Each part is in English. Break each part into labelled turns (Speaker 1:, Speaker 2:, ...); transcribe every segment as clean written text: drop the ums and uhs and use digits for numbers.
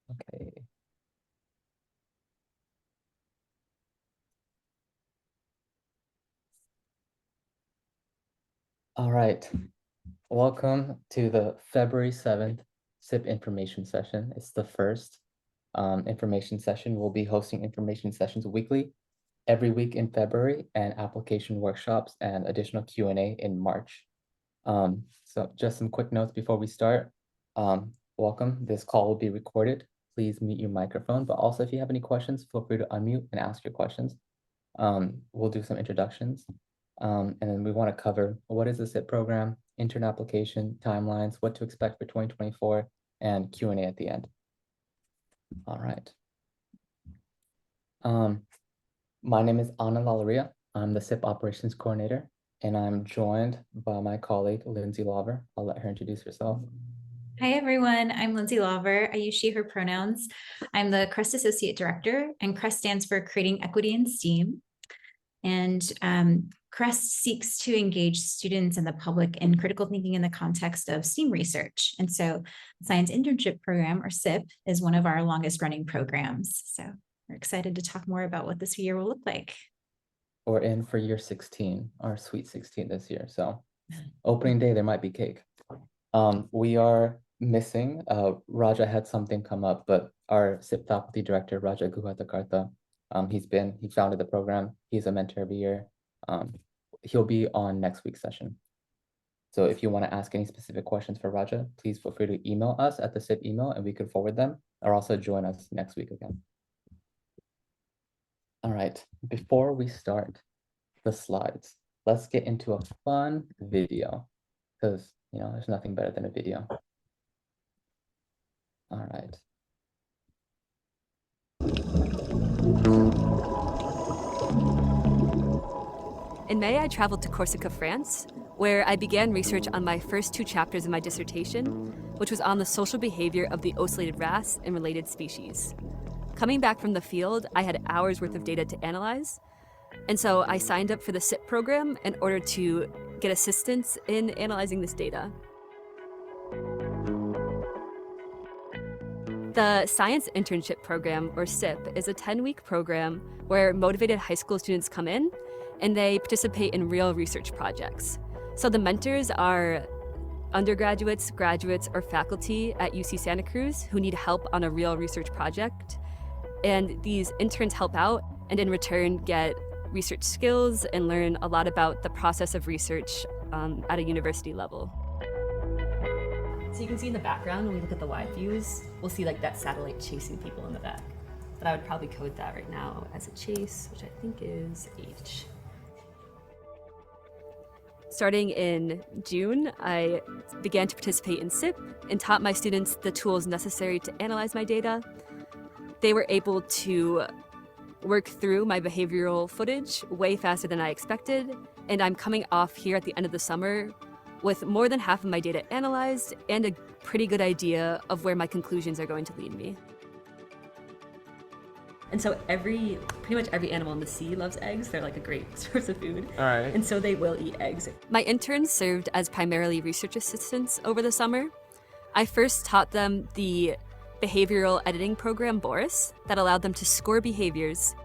Speaker 1: Okay. All right. Welcome to the February 7th SIP information session. It's the first information session. We'll be hosting information sessions weekly, every week in February, and application workshops and additional Q&A in March. So just some quick notes before we start. Welcome. This call will be recorded. Please mute your microphone, but also if you have any questions, feel free to unmute and ask your questions. We'll do some introductions. And then we want to cover what is the SIP program, intern application, timelines, what to expect for 2024, and Q&A at the end. All right. My name is Anand Lalaria. I'm the SIP operations coordinator, and I'm joined by my colleague, Lindsay Lawver. I'll let her introduce herself.
Speaker 2: Hi, everyone. I'm Lindsay Lawver. I use she, her pronouns. I'm the CREST Associate Director, and CREST stands for Creating Equity in STEAM. And CREST seeks to engage students and the public in critical thinking in the context of STEAM research. And so the Science Internship Program, or SIP, is one of our longest running programs. So we're excited to talk more about what this year will look like.
Speaker 1: We're in for year 16, our Sweet 16 this year. So opening day, there might be cake. We are missing, Raja had something come up, but our SIP faculty director, Raja Guhatakarta, he founded the program. He's a mentor every year. He'll be on next week's session. So if you want to ask any specific questions for Raja, please feel free to email us at the SIP email and we can forward them, or also join us next week again. All right, before we start the slides, let's get into a fun video because, you know, there's nothing better than a video. All right.
Speaker 3: In May, I traveled to Corsica, France, where I began research on my first 2 chapters of my dissertation, which was on the social behavior of the ocellated wrasse and related species. Coming back from the field, I had hours worth of data to analyze, and so I signed up for the SIP program in order to get assistance in analyzing this data. The Science Internship Program, or SIP, is a 10-week program where motivated high school students come in and they participate in real research projects. So the mentors are undergraduates, graduates, or faculty at UC Santa Cruz who need help on a real research project. And these interns help out and in return get research skills and learn a lot about the process of research at a university level. So you can see in the background, when we look at the wide views, we'll see like that satellite chasing people in the back. But I would probably code that right now as a chase, which I think is H. Starting in June, I began to participate in SIP and taught my students the tools necessary to analyze my data. They were able to work through my behavioral footage way faster than I expected, and I'm coming off here at the end of the summer with more than half of my data analyzed and a pretty good idea of where my conclusions are going to lead me. And so pretty much every animal in the sea loves eggs. They're like a great source of food.
Speaker 4: All right.
Speaker 3: And so they will eat eggs. My interns served as primarily research assistants over the summer. I first taught them the behavioral editing program, Boris, that allowed them to score behaviors.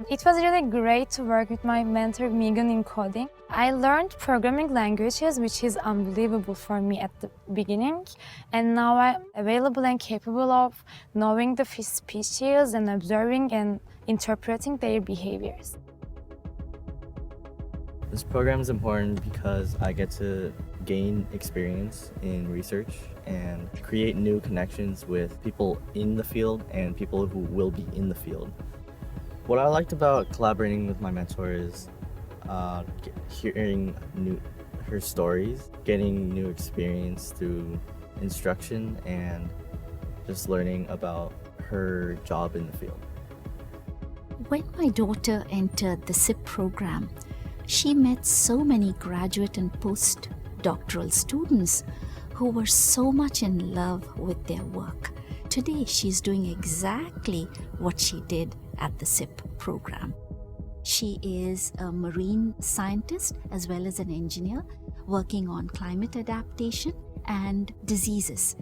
Speaker 5: It was really great to work with my mentor Megan in coding. I learned programming languages, which is unbelievable for me at the beginning. And now I'm available and capable of knowing the fish species and observing and interpreting their behaviors.
Speaker 4: This program is important because I get to gain experience in research and create new connections with people in the field and people who will be in the field. What I liked about collaborating with my mentor is hearing her stories, getting new experience through instruction, and just learning about her job in the field.
Speaker 6: When my daughter entered the SIP program, she met so many graduate and postdoctoral students who were so much in love with their work. Today, she's doing exactly what she did at the SIP program. She is a marine scientist as well as an engineer working on climate adaptation and diseases.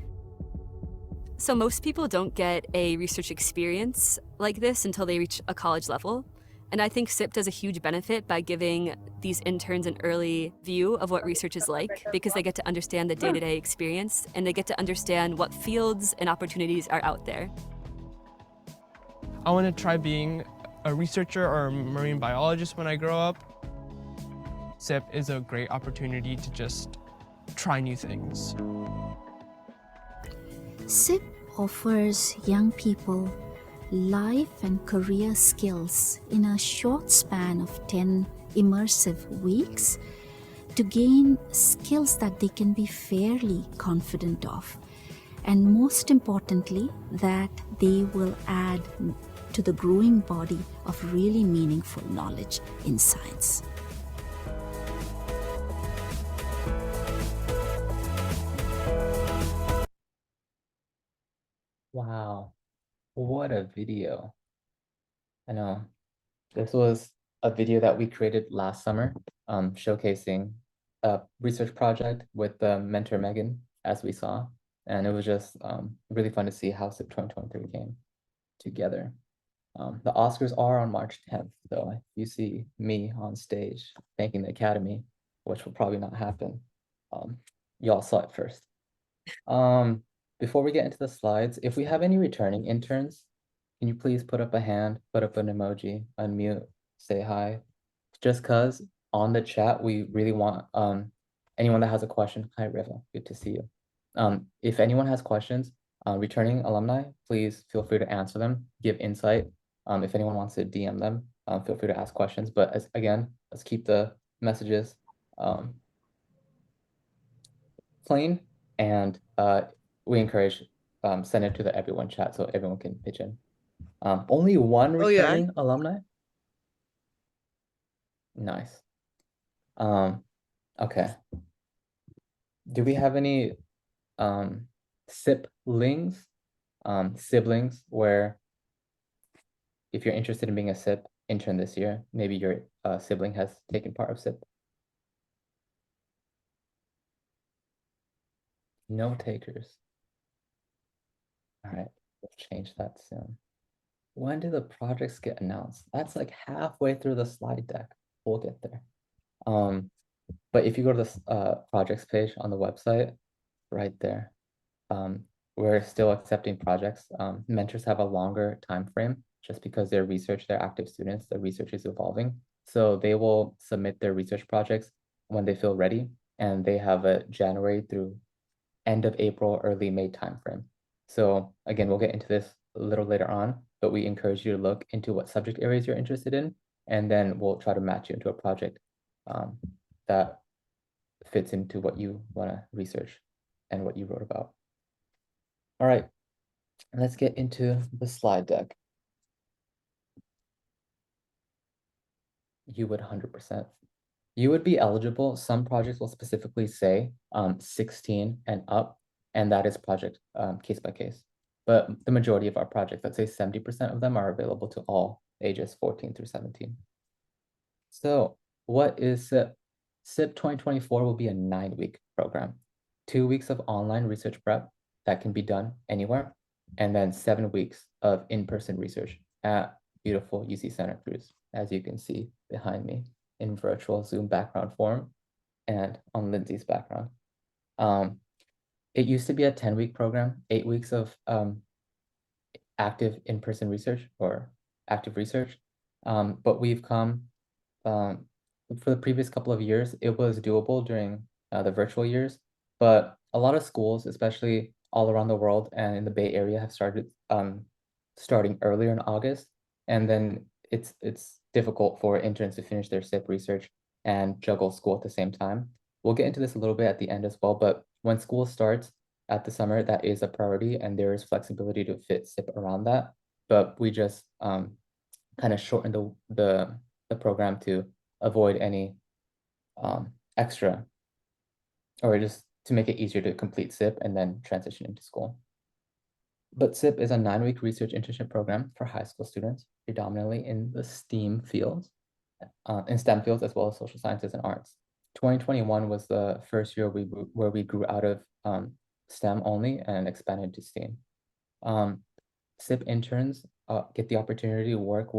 Speaker 3: So most people don't get a research experience like this until they reach a college level. And I think SIP does a huge benefit by giving these interns an early view of what research is like, because they get to understand the day-to-day experience and they get to understand what fields and opportunities are out there.
Speaker 7: I want to try being a researcher or a marine biologist when I grow up. SIP is a great opportunity to just try new things.
Speaker 6: SIP offers young people life and career skills in a short span of 10 immersive weeks to gain skills that they can be fairly confident of, and most importantly, that they will add to the growing body of really meaningful knowledge in science.
Speaker 1: Wow, what a video. I know. This was a video that we created last summer, showcasing a research project with the mentor Megan, as we saw. And it was just really fun to see how SIP 2023 came together. The Oscars are on March 10th, though. You see me on stage thanking the Academy, which will probably not happen. Y'all saw it first. Before we get into the slides, if we have any returning interns, can you please put up a hand, put up an emoji, unmute, say hi? Just because on the chat, we really want anyone that has a question. Hi, Riva, good to see you. If anyone has questions, returning alumni, please feel free to answer them, give insight. If anyone wants to DM them, feel free to ask questions. But again, let's keep the messages plain, and we encourage send it to the everyone chat so everyone can pitch in. Only one returning alumni? Nice. Okay. Do we have any siblings, siblings where if you're interested in being a SIP intern this year, maybe your sibling has taken part of SIP? No takers. All right, we'll change that soon. When do the projects get announced? That's like halfway through the slide deck. We'll get there. But if you go to the projects page on the website, right there, we're still accepting projects. Mentors have a longer time frame just because they're active students, the research is evolving. So they will submit their research projects when they feel ready, and they have a January through end of April, early May timeframe. So again, we'll get into this a little later on, but we encourage you to look into what subject areas you're interested in, and then we'll try to match you into a project that fits into what you want to research and what you wrote about. All right, let's get into the slide deck. You would 100%. You would be eligible. Some projects will specifically say 16 and up, and that is project case by case. But the majority of our projects, let's say 70% of them, are available to all ages 14 through 17. So what is SIP? SIP 2024 will be a 9-week program. 2 weeks of online research prep that can be done anywhere, and then 7 weeks of in-person research at beautiful UC Santa Cruz, as you can see behind me in virtual Zoom background form and on Lindsay's background. It used to be a 10-week program, 8 weeks of active in-person research or active research. But we've come, for the previous couple of years, it was doable during the virtual years, but a lot of schools, especially all around the world and in the Bay Area, have started starting earlier in August. And then it's difficult for interns to finish their SIP research and juggle school at the same time. We'll get into this a little bit at the end as well, but when school starts at the summer, that is a priority, and there is flexibility to fit SIP around that. But we just kind of shorten the program to avoid any extra, or just to make it easier to complete SIP and then transition into school. But SIP is a 9-week research internship program for high school students, predominantly in the STEAM fields, in STEM fields, as well as social sciences and arts. 2021 was the first year where we grew out of STEM only and expanded to STEAM. SIP interns get the opportunity to work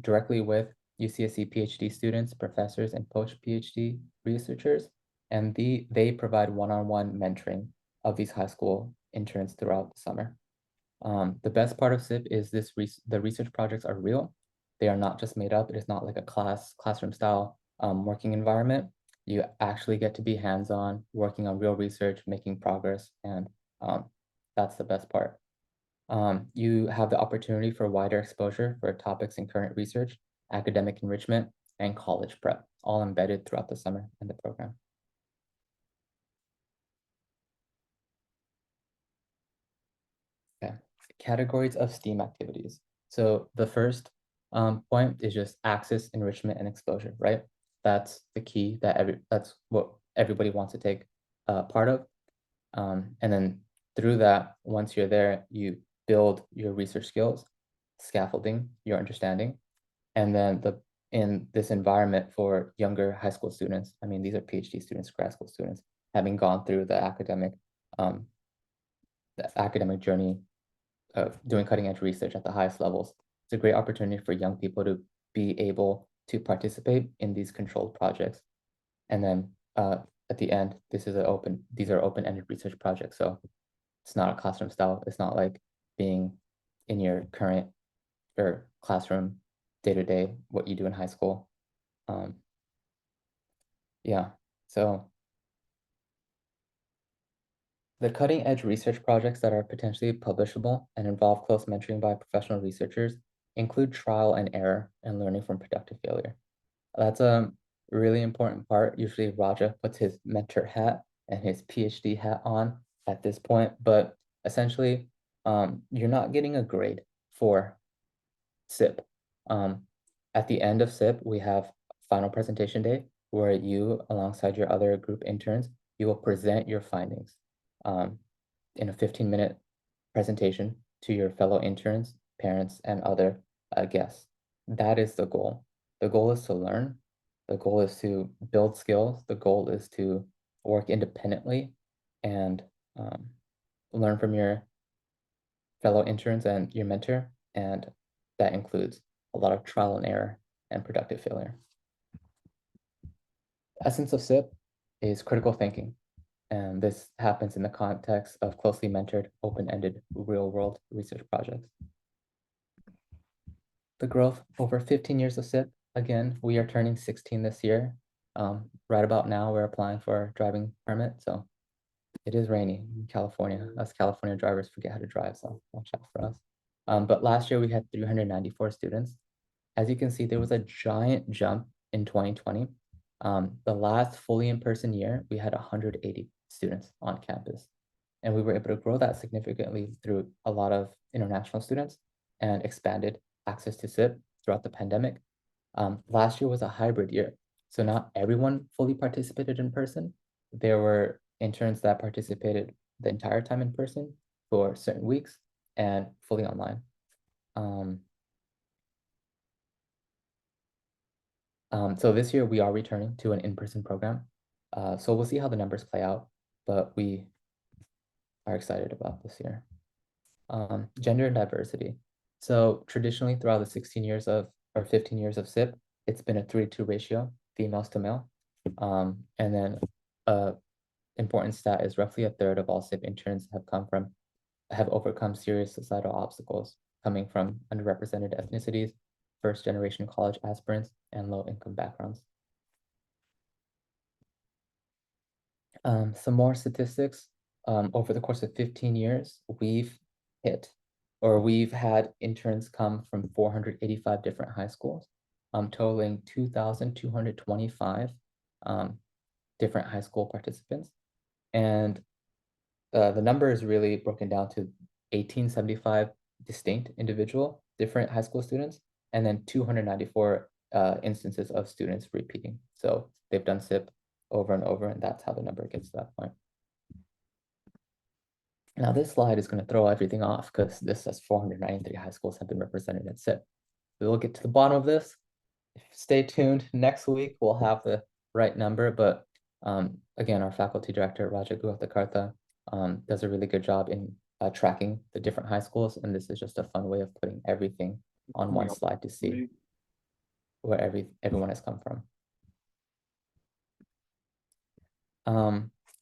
Speaker 1: directly with UCSC PhD students, professors, and post-PhD researchers, and they provide one-on-one mentoring of these high school interns throughout the summer. The best part of SIP is the research projects are real. They are not just made up. It is not like a classroom style working environment. You actually get to be hands-on, working on real research, making progress, and that's the best part. You have the opportunity for wider exposure for topics in current research, academic enrichment, and college prep, all embedded throughout the summer in the program. Okay, categories of STEAM activities. So the first point is just access, enrichment, and exposure, right? That's the key that's what everybody wants to take part of. And then through that, once you're there, you build your research skills, scaffolding your understanding, and then in this environment for younger high school students, I mean, these are PhD students, grad school students, having gone through the academic journey of doing cutting edge research at the highest levels. It's a great opportunity for young people to be able to participate in these controlled projects. And then at the end, these are open-ended research projects. So it's not a classroom style. It's not like being in your current or classroom day-to-day, what you do in high school. Yeah, so the cutting edge research projects that are potentially publishable and involve close mentoring by professional researchers include trial and error and learning from productive failure. That's a really important part. Usually Raja puts his mentor hat and his PhD hat on at this point, but essentially you're not getting a grade for SIP. At the end of SIP, we have final presentation day where you, alongside your other group interns, you will present your findings in a 15-minute presentation to your fellow interns, parents, and other guests. That is the goal. The goal is to learn. The goal is to build skills. The goal is to work independently and learn from your fellow interns and your mentor. And that includes a lot of trial and error and productive failure. The essence of SIP is critical thinking. And this happens in the context of closely mentored, open-ended, real-world research projects. The growth over 15 years of SIP. Again, we are turning 16 this year. Right about now, we're applying for our driving permit. So it is rainy in California. Us California drivers forget how to drive, so watch out for us. But last year we had 394 students. As you can see, there was a giant jump in 2020. The last fully in-person year, we had 180 students on campus. And we were able to grow that significantly through a lot of international students and expanded access to SIP throughout the pandemic. Last year was a hybrid year. So not everyone fully participated in person. There were interns that participated the entire time in person for certain weeks and fully online. So this year we are returning to an in-person program. So we'll see how the numbers play out, but we are excited about this year. Gender and diversity. So traditionally throughout the 15 years of SIP, it's been a 3:2 ratio, females to male. And then important stat is roughly a third of all SIP interns have overcome serious societal obstacles coming from underrepresented ethnicities, first-generation college aspirants, and low-income backgrounds. Some more statistics. Over the course of 15 years, we've had interns come from 485 different high schools, totaling 2,225 different high school participants. And the number is really broken down to 1,875 distinct different high school students, and then 294 instances of students repeating. So they've done SIP over and over, and that's how the number gets to that point. Now this slide is going to throw everything off because this says 493 high schools have been represented at SIP. We will get to the bottom of this. Stay tuned. Next week, we'll have the right number, but again, our faculty director, Raja Guhathakartha, does a really good job in tracking the different high schools, and this is just a fun way of putting everything on one slide to see where everyone has come from.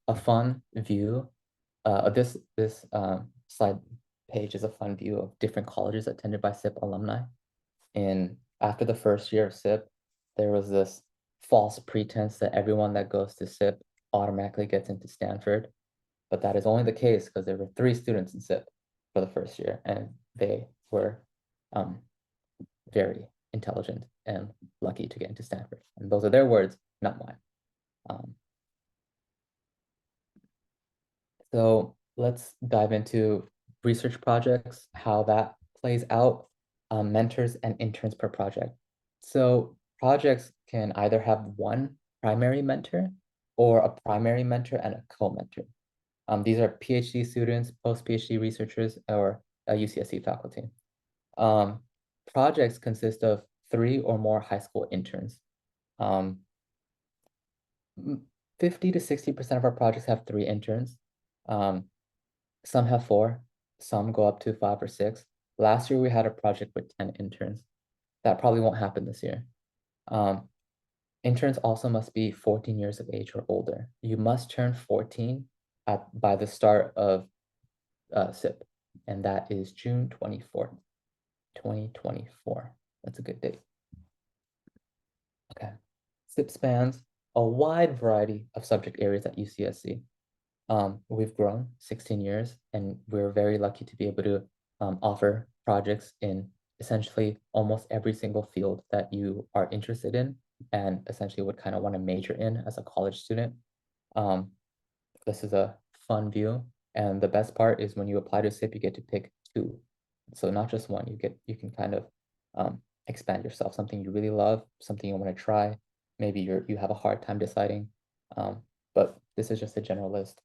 Speaker 1: A fun view, this slide page is a fun view of different colleges attended by SIP alumni. And after the first year of SIP, there was this false pretense that everyone that goes to SIP automatically gets into Stanford. But that is only the case because there were 3 students in SIP for the first year, and they were very intelligent and lucky to get into Stanford. And those are their words, not mine. So let's dive into research projects, how that plays out, mentors and interns per project. So projects can either have one primary mentor or a primary mentor and a co-mentor. These are PhD students, post-PhD researchers, or UCSC faculty. Projects consist of 3 or more high school interns. 50 to 60% of our projects have 3 interns. Some have 4, some go up to 5 or 6. Last year we had a project with 10 interns. That probably won't happen this year. Interns also must be 14 years of age or older. You must turn 14 by the start of SIP, and that is June 24th, 2024. That's a good date. Okay. SIP spans a wide variety of subject areas at UCSC. We've grown 16 years, and we're very lucky to be able to offer projects in essentially almost every single field that you are interested in and essentially would kind of want to major in as a college student. This is a fun view, and the best part is when you apply to SIP, you get to pick 2. So not just one, you can kind of expand yourself, something you really love, something you want to try. Maybe you have a hard time deciding, but this is just a general list.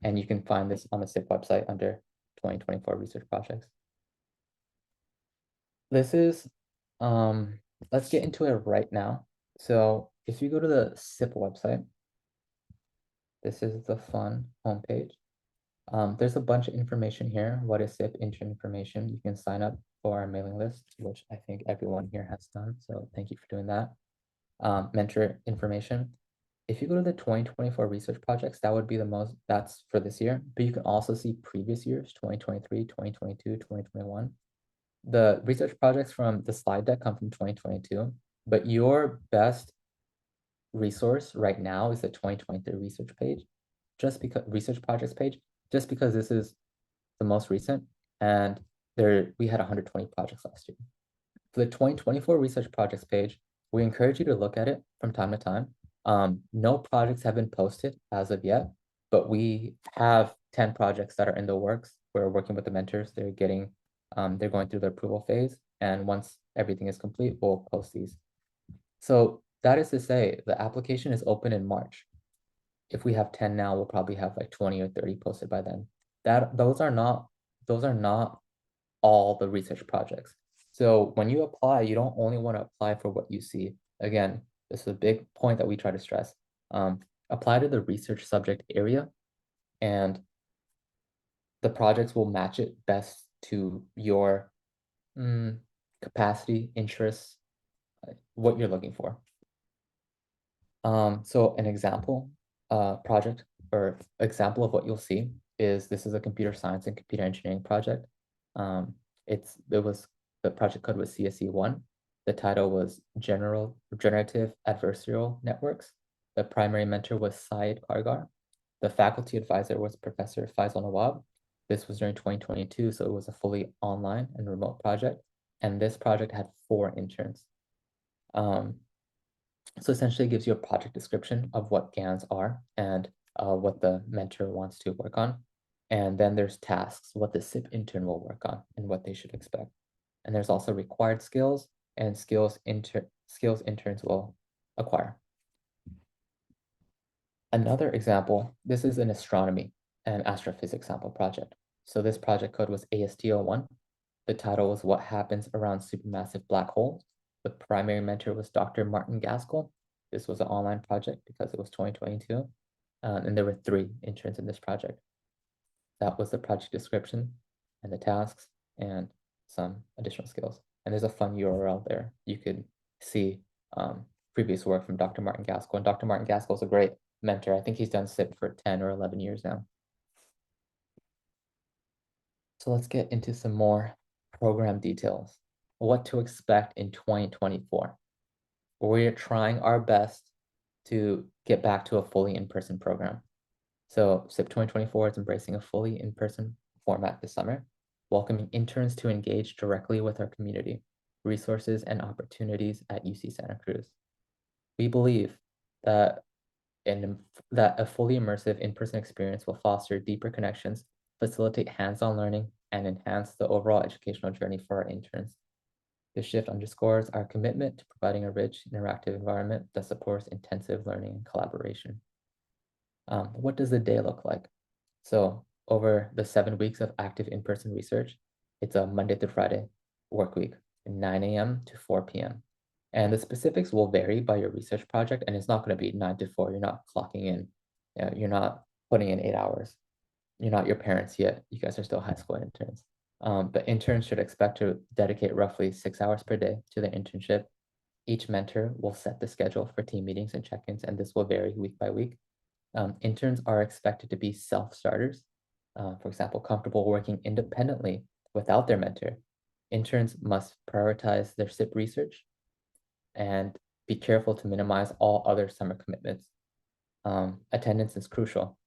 Speaker 1: And you can find this on the SIP website under 2024 research projects. This is, let's get into it right now. So if you go to the SIP website, this is the fun homepage. There's a bunch of information here. What is SIP? Intern information. You can sign up for our mailing list, which I think everyone here has done. So thank you for doing that. Mentor information. If you go to the 2024 research projects, that would be the most, that's for this year, but you can also see previous years, 2023, 2022, 2021. The research projects from the slide deck come from 2022, but your best resource right now is the 2023 research page, just because research projects page, just because this is the most recent, and we had 120 projects last year. For the 2024 research projects page, we encourage you to look at it from time to time. No projects have been posted as of yet, but we have 10 projects that are in the works. We're working with the mentors. They're going through the approval phase, and once everything is complete, we'll post these. So that is to say, the application is open in March. If we have 10 now, we'll probably have like 20 or 30 posted by then. Those are not all the research projects. So when you apply, you don't only want to apply for what you see. Again, this is a big point that we try to stress. Apply to the research subject area, and the projects will match it best to your capacity, interests, what you're looking for. So an example project or example of what you'll see is this is a computer science and computer engineering project. The project code was CSE1. The title was Generative Adversarial Networks. The primary mentor was Syed Kargar. The faculty advisor was Professor Faisal Nawab. This was during 2022, so it was a fully online and remote project. And this project had 4 interns. So essentially it gives you a project description of what GANs are and what the mentor wants to work on. And then there's tasks, what the SIP intern will work on and what they should expect. And there's also required skills and skills interns will acquire. Another example, this is an astronomy and astrophysics sample project. So this project code was AST01. The title was What Happens Around Supermassive Black Holes. The primary mentor was Dr. Martin Gaskell. This was an online project because it was 2022. And there were 3 interns in this project. That was the project description and the tasks and some additional skills. And there's a fun URL there. You could see previous work from Dr. Martin Gaskell. And Dr. Martin Gaskell is a great mentor. I think he's done SIP for 10 or 11 years now. So let's get into some more program details. What to expect in 2024. We're trying our best to get back to a fully in-person program. So SIP 2024 is embracing a fully in-person format this summer, welcoming interns to engage directly with our community, resources, and opportunities at UC Santa Cruz. We believe that a fully immersive in-person experience will foster deeper connections, facilitate hands-on learning, and enhance the overall educational journey for our interns. This shift underscores our commitment to providing a rich, interactive environment that supports intensive learning and collaboration. What does the day look like? So over the 7 weeks of active in-person research, it's a Monday through Friday work week, 9 a.m. to 4 p.m. And the specifics will vary by your research project, and it's not going to be 9 to 4. You're not clocking in. You're not putting in 8 hours. You're not your parents yet. You guys are still high school interns. But interns should expect to dedicate roughly 6 hours per day to their internship. Each mentor will set the schedule for team meetings and check-ins, and this will vary week by week. Interns are expected to be self-starters, for example, comfortable working independently without their mentor. Interns must prioritize their SIP research and be careful to minimize all other summer commitments. Attendance is crucial.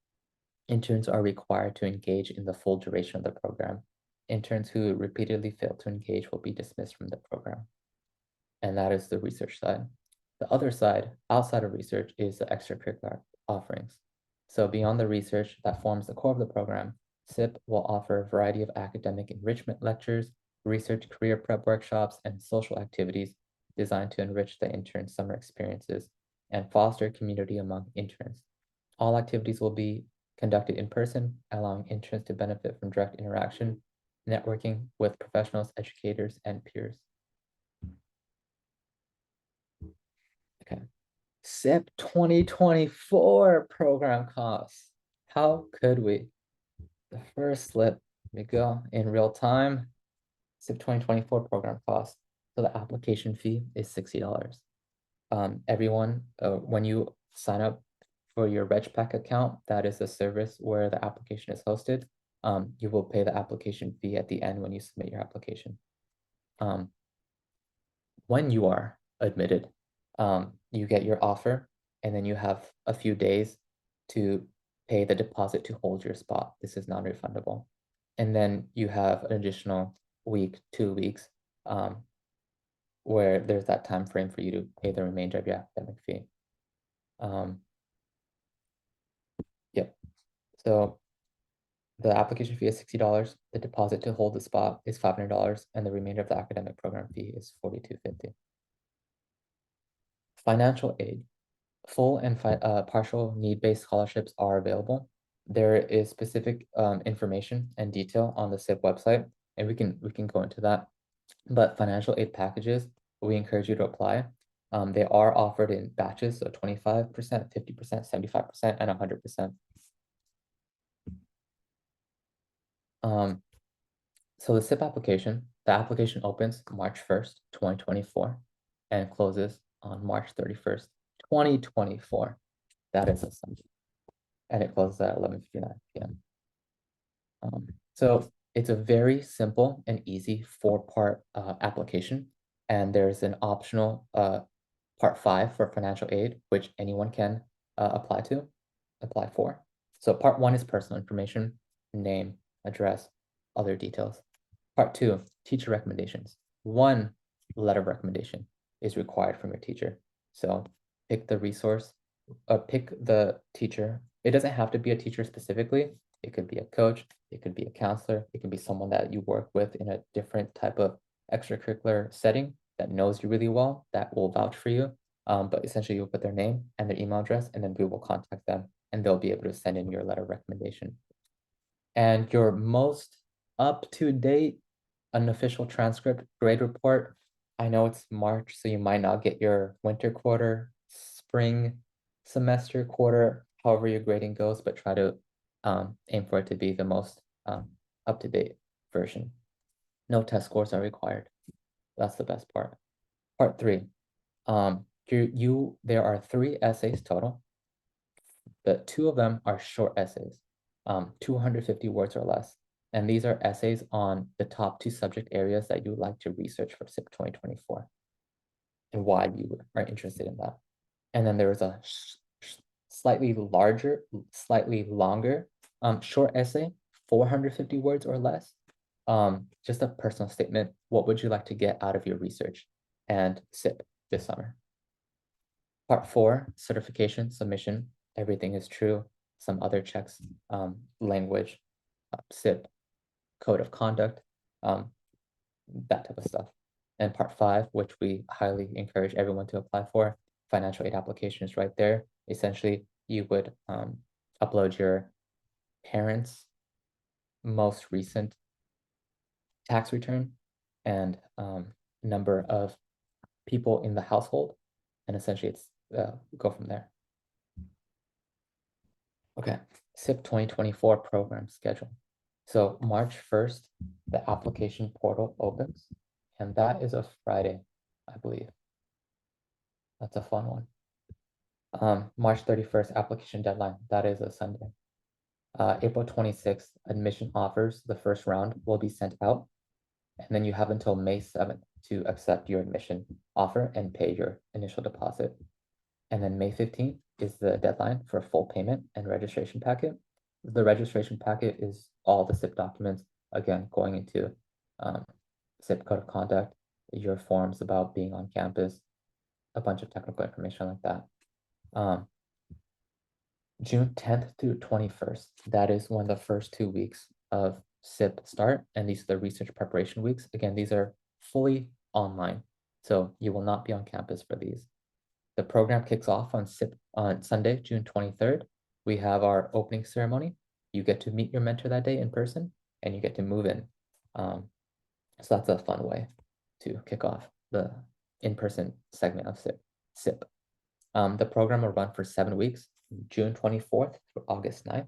Speaker 1: Interns are required to engage in the full duration of the program. Interns who repeatedly fail to engage will be dismissed from the program. And that is the research side. The other side, outside of research, is the extracurricular offerings. So beyond the research that forms the core of the program, SIP will offer a variety of academic enrichment lectures, research career prep workshops, and social activities designed to enrich the intern's summer experiences and foster community among interns. All activities will be conducted in person, allowing interns to benefit from direct interaction, networking with professionals, educators, and peers. Okay. SIP 2024 program costs. How could we? The first slip, we go in real time. SIP 2024 program costs. So the application fee is $60. Everyone, when you sign up for your RegPack account, that is a service where the application is hosted. You will pay the application fee at the end when you submit your application. When you are admitted, you get your offer, and then you have a few days to pay the deposit to hold your spot. This is non-refundable. And then you have an additional week, 2 weeks, where there's that time frame for you to pay the remainder of your academic fee. Yep. So the application fee is $60. The deposit to hold the spot is $500, and the remainder of the academic program fee is $42.50. Financial aid. Full and partial need-based scholarships are available. There is specific information and detail on the SIP website, and we can go into that. But financial aid packages, we encourage you to apply. They are offered in batches, so 25%, 50%, 75%, and 100%. So the SIP application, the application opens March 1st, 2024, and closes on March 31st, 2024. That is a Sunday. And it closes at 11:59 p.m. So it's a very simple and easy 4-part application. And there's an optional part 5 for financial aid, which anyone can apply for. So part 1 is personal information, name, address, other details. Part 2, teacher recommendations. 1 letter of recommendation is required from your teacher. So pick the resource, pick the teacher. It doesn't have to be a teacher specifically. It could be a coach, it could be a counselor, it can be someone that you work with in a different type of extracurricular setting that knows you really well, that will vouch for you. But essentially you'll put their name and their email address, and then we will contact them, and they'll be able to send in your letter of recommendation. And your most up-to-date unofficial transcript grade report. I know it's March, so you might not get your winter quarter, spring semester quarter, however your grading goes, but try to aim for it to be the most up-to-date version. No test scores are required. That's the best part. Part 3. There are 3 essays total. The 2 of them are short essays, 250 words or less. And these are essays on the top 2 subject areas that you would like to research for SIP 2024 and why you are interested in that. And then there is a slightly longer short essay, 450 words or less. Just a personal statement. What would you like to get out of your research and SIP this summer? Part 4, certification, submission. Everything is true. Some other checks, language, SIP, code of conduct, that type of stuff. And part 5, which we highly encourage everyone to apply for, financial aid application is right there. Essentially, you would upload your parents' most recent tax return and number of people in the household, and essentially it's go from there. Okay, SIP 2024 program schedule. So March 1st, the application portal opens, and that is a Friday, I believe. That's a fun one. March 31st, application deadline, that is a Sunday. April 26th, admission offers, the first round will be sent out. And then you have until May 7th to accept your admission offer and pay your initial deposit. And then May 15th is the deadline for full payment and registration packet. The registration packet is all the SIP documents, again, going into SIP code of conduct, your forms about being on campus, a bunch of technical information like that. June 10th through 21st, that is when the first 2 weeks of SIP start, and these are the research preparation weeks. Again, these are fully online, so you will not be on campus for these. The program kicks off on SIP on Sunday, June 23rd. We have our opening ceremony. You get to meet your mentor that day in person, and you get to move in. So that's a fun way to kick off the in-person segment of SIP. The program will run for 7 weeks, June 24th through August 9th.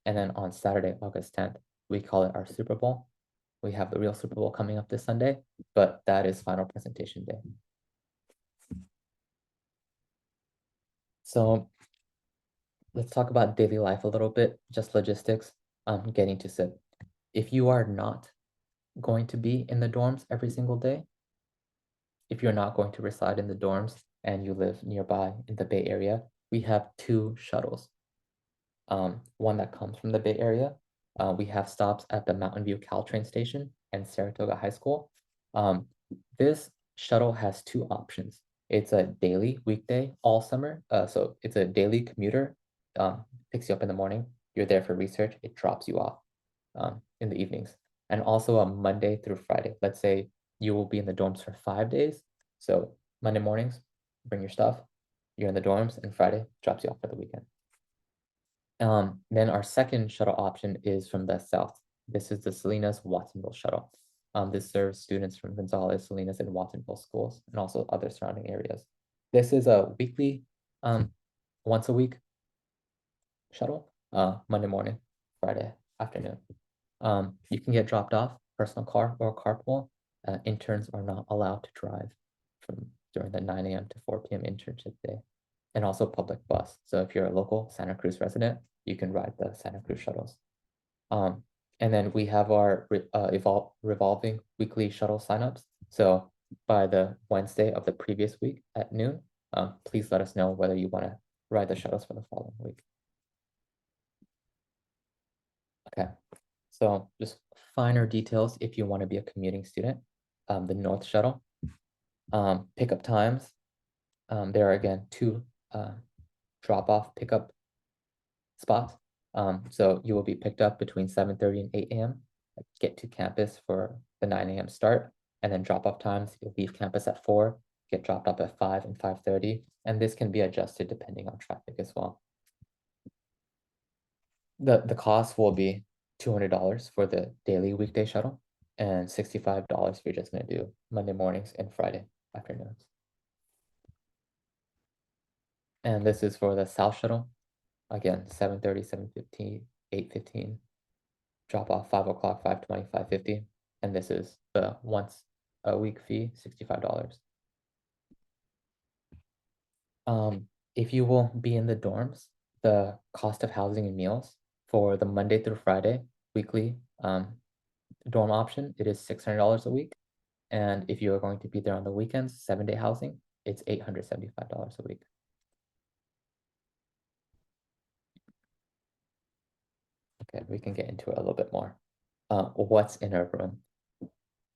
Speaker 1: And then on Saturday, August 10th, we call it our Super Bowl. We have the real Super Bowl coming up this Sunday, but that is final presentation day. So let's talk about daily life a little bit, just logistics, getting to SIP. If you are not going to be in the dorms every single day, if you're not going to reside in the dorms and you live nearby in the Bay Area, we have 2 shuttles. One that comes from the Bay Area. We have stops at the Mountain View Caltrain station and Saratoga High School. This shuttle has 2 options. It's a daily weekday all summer. So it's a daily commuter, picks you up in the morning. You're there for research. It drops you off in the evenings. And also a Monday through Friday. Let's say you will be in the dorms for 5 days. So Monday mornings, bring your stuff. You're in the dorms, and Friday drops you off for the weekend. Then our second shuttle option is from the south. This is the Salinas Watsonville shuttle. This serves students from Gonzales, Salinas, and Watsonville schools, and also other surrounding areas. This is a weekly, once a week shuttle, Monday morning, Friday afternoon. You can get dropped off, personal car or carpool. Interns are not allowed to drive during the 9 a.m. to 4 p.m. internship day. And also public bus. So if you're a local Santa Cruz resident, you can ride the Santa Cruz shuttles. And then we have our revolving weekly shuttle signups. So by the Wednesday of the previous week at noon, please let us know whether you want to ride the shuttles for the following week. Okay, so just finer details if you want to be a commuting student. The North Shuttle, pickup times. There are again 2 drop-off pickup spots. So you will be picked up between 7:30 and 8 a.m. Get to campus for the 9 a.m. start, and then drop-off times, you'll leave campus at 4, get dropped off at 5 and 5:30, and this can be adjusted depending on traffic as well. The cost will be $200 for the daily weekday shuttle, and $65 if you're just going to do Monday mornings and Friday afternoons. And this is for the South Shuttle. Again, 7:30, 8:15. Drop off 5 o'clock, 5:20, 5:50. And this is the once a week fee, $65. If you will be in the dorms, the cost of housing and meals for the Monday through Friday weekly dorm option, it is $600 a week. And if you are going to be there on the weekends, 7-day housing, it's $875 a week. Okay, we can get into it a little bit more. What's in our room?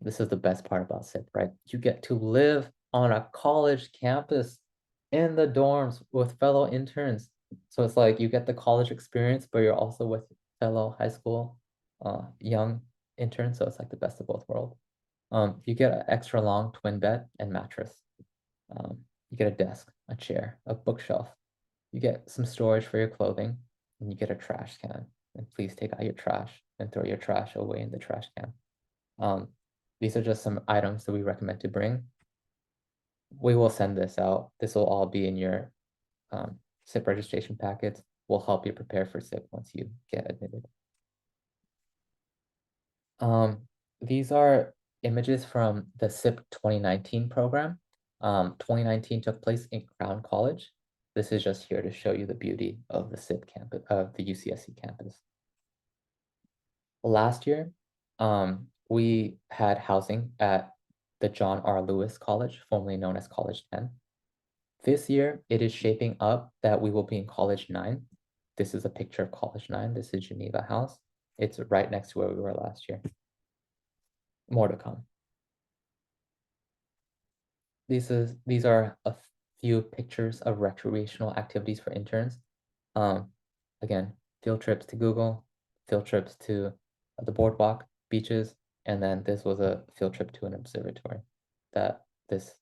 Speaker 1: This is the best part about SIP, right? You get to live on a college campus in the dorms with fellow interns. So it's like you get the college experience, but you're also with fellow high school young interns. So it's like the best of both worlds. You get an extra long twin bed and mattress. You get a desk, a chair, a bookshelf. You get some storage for your clothing, and you get a trash can. And please take out your trash and throw your trash away in the trash can. These are just some items that we recommend to bring. We will send this out. This will all be in your SIP registration packets. We'll help you prepare for SIP once you get admitted. These are images from the SIP 2019 program. 2019 took place in Crown College. This is just here to show you the beauty of the SIP campus, of the UCSC campus. Last year, we had housing at the John R. Lewis College, formerly known as College 10. This year, it is shaping up that we will be in College 9. This is a picture of College 9. This is Geneva House. It's right next to where we were last year. More to come. These are a few pictures of recreational activities for interns. Again, field trips to Google, field trips to the boardwalk, beaches, and then this was a field trip to an observatory. That this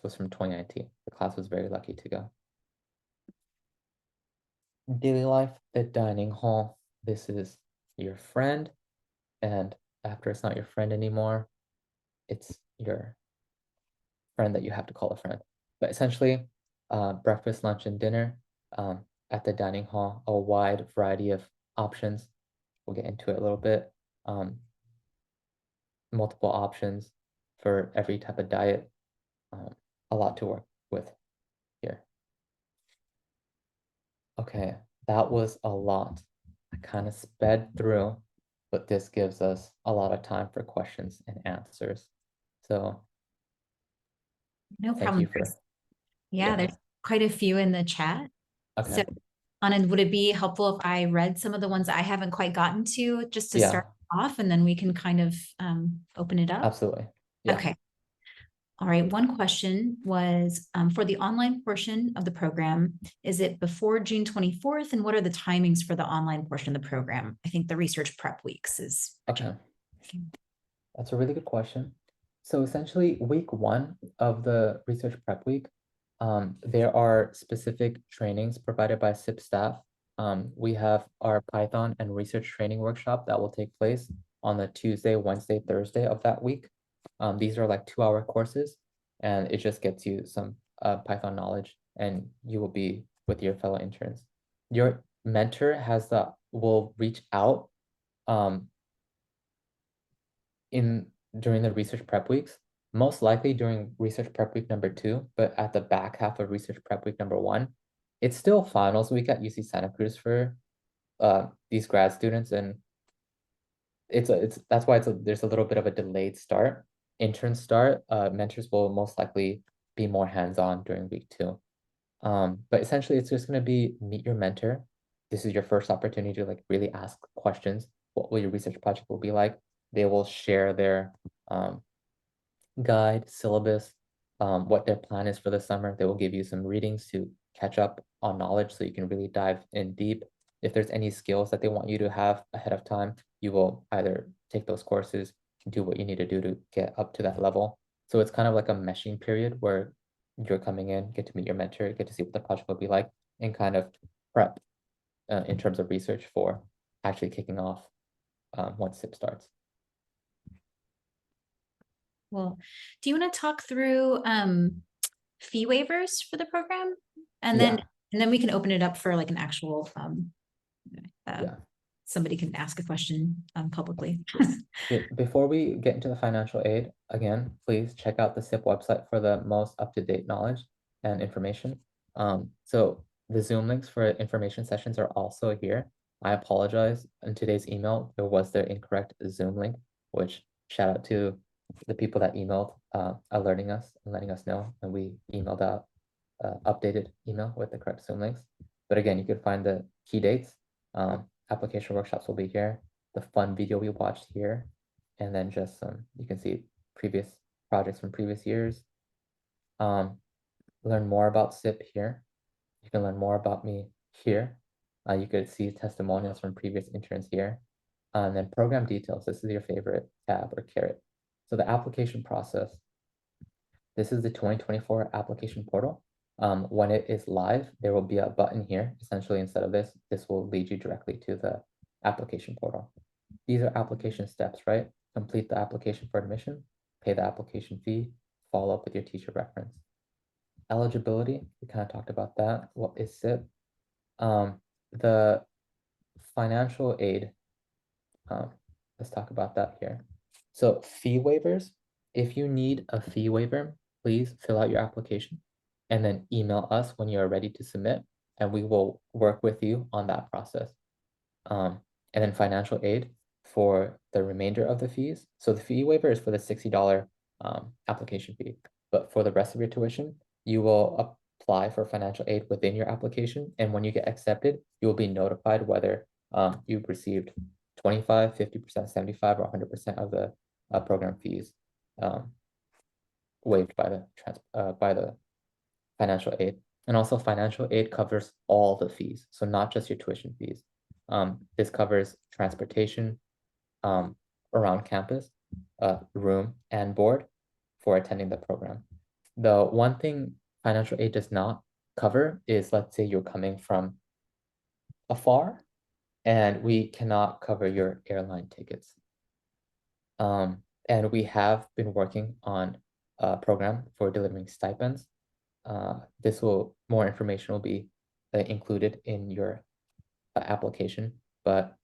Speaker 1: was from 2019. The class was very lucky to go. Daily life, the dining hall. This is your friend, and after it's not your friend anymore, it's your friend that you have to call a friend. But essentially, breakfast, lunch, and dinner at the dining hall, a wide variety of options. We'll get into it a little bit. Multiple options for every type of diet. A lot to work with here. Okay, that was a lot. I kind of sped through, but this gives us a lot of time for questions and answers. So
Speaker 2: No
Speaker 1: thank
Speaker 2: problem.
Speaker 1: you for,
Speaker 2: Yeah, there's quite a few in the chat.
Speaker 1: okay.
Speaker 2: So, Anand, would it be helpful if I read some of the ones I haven't quite gotten to just to
Speaker 1: Yeah.
Speaker 2: start off, and then we can kind of open it up?
Speaker 1: Absolutely. Yeah.
Speaker 2: Okay. All right. One question was for the online portion of the program, is it before June 24th? And what are the timings for the online portion of the program? I think the research prep weeks is.
Speaker 1: Okay. That's a really good question. So essentially, week 1 of the research prep week, there are specific trainings provided by SIP staff. We have our Python and research training workshop that will take place on the Tuesday, Wednesday, Thursday of that week. These are like 2-hour courses, and it just gets you some Python knowledge, and you will be with your fellow interns. Your mentor will reach out during the research prep weeks, most likely during research prep week number 2, but at the back half of research prep week number 1. It's still finals week at UC Santa Cruz for these grad students, and that's why there's a little bit of a delayed start. Intern start, mentors will most likely be more hands-on during week 2. But essentially it's just gonna be meet your mentor. This is your first opportunity to like really ask questions. What will your research project will be like? They will share their guide, syllabus, what their plan is for the summer. They will give you some readings to catch up on knowledge so you can really dive in deep. If there's any skills that they want you to have ahead of time, you will either take those courses, do what you need to do to get up to that level. So it's kind of like a meshing period where you're coming in, get to meet your mentor, get to see what the project will be like, and kind of prep in terms of research for actually kicking off once SIP starts.
Speaker 2: Well, do you want to talk through fee waivers for the program? And then we can open it up for like an actual
Speaker 1: Yeah.
Speaker 2: somebody can ask a question publicly.
Speaker 1: Before we get into the financial aid, again, please check out the SIP website for the most up-to-date knowledge and information. So the Zoom links for information sessions are also here. I apologize. In today's email, there was the incorrect Zoom link, which shout out to the people that emailed alerting us and letting us know, and we emailed out updated email with the correct Zoom links. But again, you can find the key dates. Application workshops will be here. The fun video we watched here, and then just some, you can see previous projects from previous years. Learn more about SIP here. You can learn more about me here. You could see testimonials from previous interns here. And then program details, this is your favorite tab or caret. So the application process, this is the 2024 application portal. When it is live, there will be a button here. Essentially, instead of this will lead you directly to the application portal. These are application steps, right? Complete the application for admission, pay the application fee, follow up with your teacher reference. Eligibility, we kind of talked about that. What is SIP? The financial aid, let's talk about that here. So fee waivers, if you need a fee waiver, please fill out your application and then email us when you're ready to submit, and we will work with you on that process. And then financial aid for the remainder of the fees. So the fee waiver is for the $60 application fee, but for the rest of your tuition, you will apply for financial aid within your application. And when you get accepted, you will be notified whether you've received 25, 50%, 75, or 100% of the program fees waived by the financial aid. And also financial aid covers all the fees, so not just your tuition fees. This covers transportation around campus, room and board for attending the program. The one thing financial aid does not cover is, let's say you're coming from afar and we cannot cover your airline tickets. And we have been working on a program for delivering stipends. More information will be included in your application, but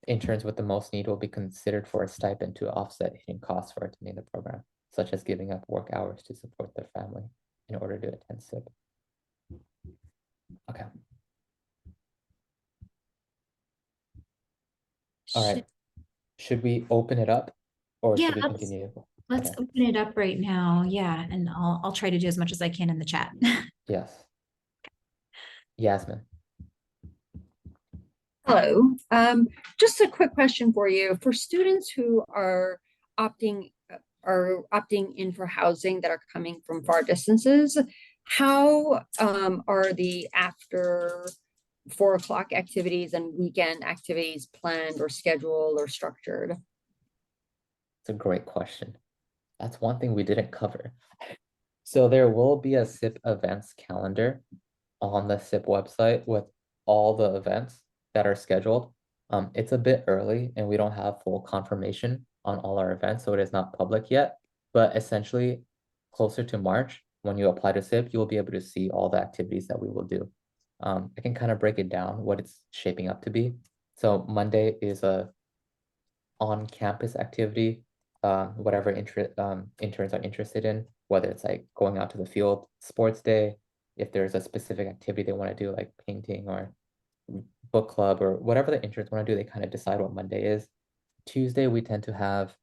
Speaker 1: interns with the most need will be considered for a stipend to offset hidden costs for attending the program, such as giving up work hours to support their family in order to attend SIP. Okay. All right. Should we open it up or
Speaker 2: Yeah,
Speaker 1: should we continue?
Speaker 2: Let's
Speaker 1: Okay.
Speaker 2: open it up right now. Yeah, and I'll try to do as much as I can in the chat.
Speaker 1: Yes. Yasmin.
Speaker 8: Hello. Just a quick question for you. For students who are opting in for housing that are coming from far distances, how are the after 4 o'clock activities and weekend activities planned or scheduled or structured?
Speaker 1: It's a great question. That's one thing we didn't cover. So there will be a SIP events calendar on the SIP website with all the events that are scheduled. It's a bit early and we don't have full confirmation on all our events, so it is not public yet. But essentially, closer to March, when you apply to SIP, you will be able to see all the activities that we will do. I can kind of break it down what it's shaping up to be. So Monday is a on-campus activity, whatever interns are interested in, whether it's like going out to the field, sports day, if there's a specific activity they want to do, like painting or book club or whatever the interns want to do, they kind of decide what Monday is. Tuesday, we tend to have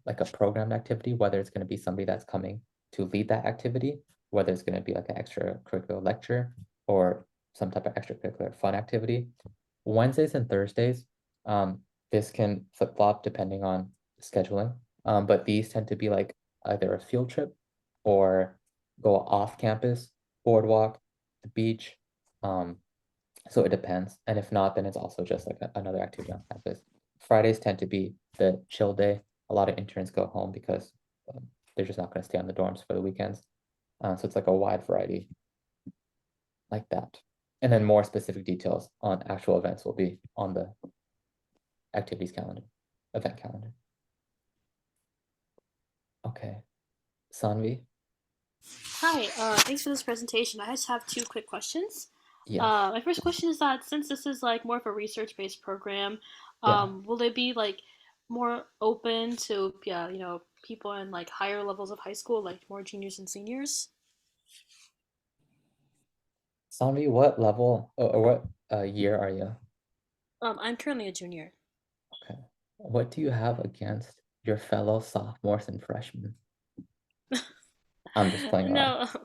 Speaker 1: like a programmed activity, whether it's going to be somebody that's coming to lead that activity, whether it's going to be like an extracurricular lecture or some type of extracurricular fun activity. Wednesdays and Thursdays, this can flip-flop depending on scheduling, but these tend to be like either a field trip or go off campus, boardwalk, the beach. So it depends, and if not, then it's also just like another activity on campus. Fridays tend to be the chill day. A lot of interns go home because they're just not going to stay on the dorms for the weekends. So it's like a wide variety like that. And then more specific details on actual events will be on the activities calendar, event calendar. Okay, Sanvi.
Speaker 9: Hi, thanks for this presentation. I just have two quick questions.
Speaker 1: Yes.
Speaker 9: My first question is that since this is like more of a research-based program,
Speaker 1: Yeah.
Speaker 9: will it be like more open to yeah, people in like higher levels of high school, like more juniors and seniors?
Speaker 1: Sanvi, what level or what year are you?
Speaker 9: I'm currently a junior.
Speaker 1: Okay. What do you have against your fellow sophomores and freshmen? I'm just playing around.
Speaker 9: No,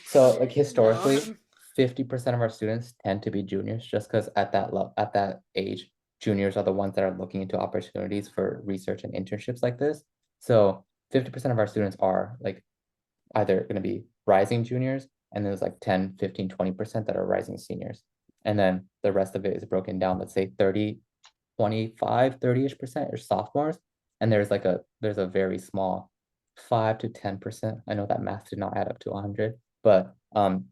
Speaker 1: So like
Speaker 9: no.
Speaker 1: historically, 50% of our students tend to be juniors just because at that age, juniors are the ones that are looking into opportunities for research and internships like this. So 50% of our students are like either going to be rising juniors, and there's like 10, 15, 20% that are rising seniors. And then the rest of it is broken down, let's say 30, 25, 30-ish% are sophomores. And there's a very small 5 to 10%. I know that math did not add up to 100, but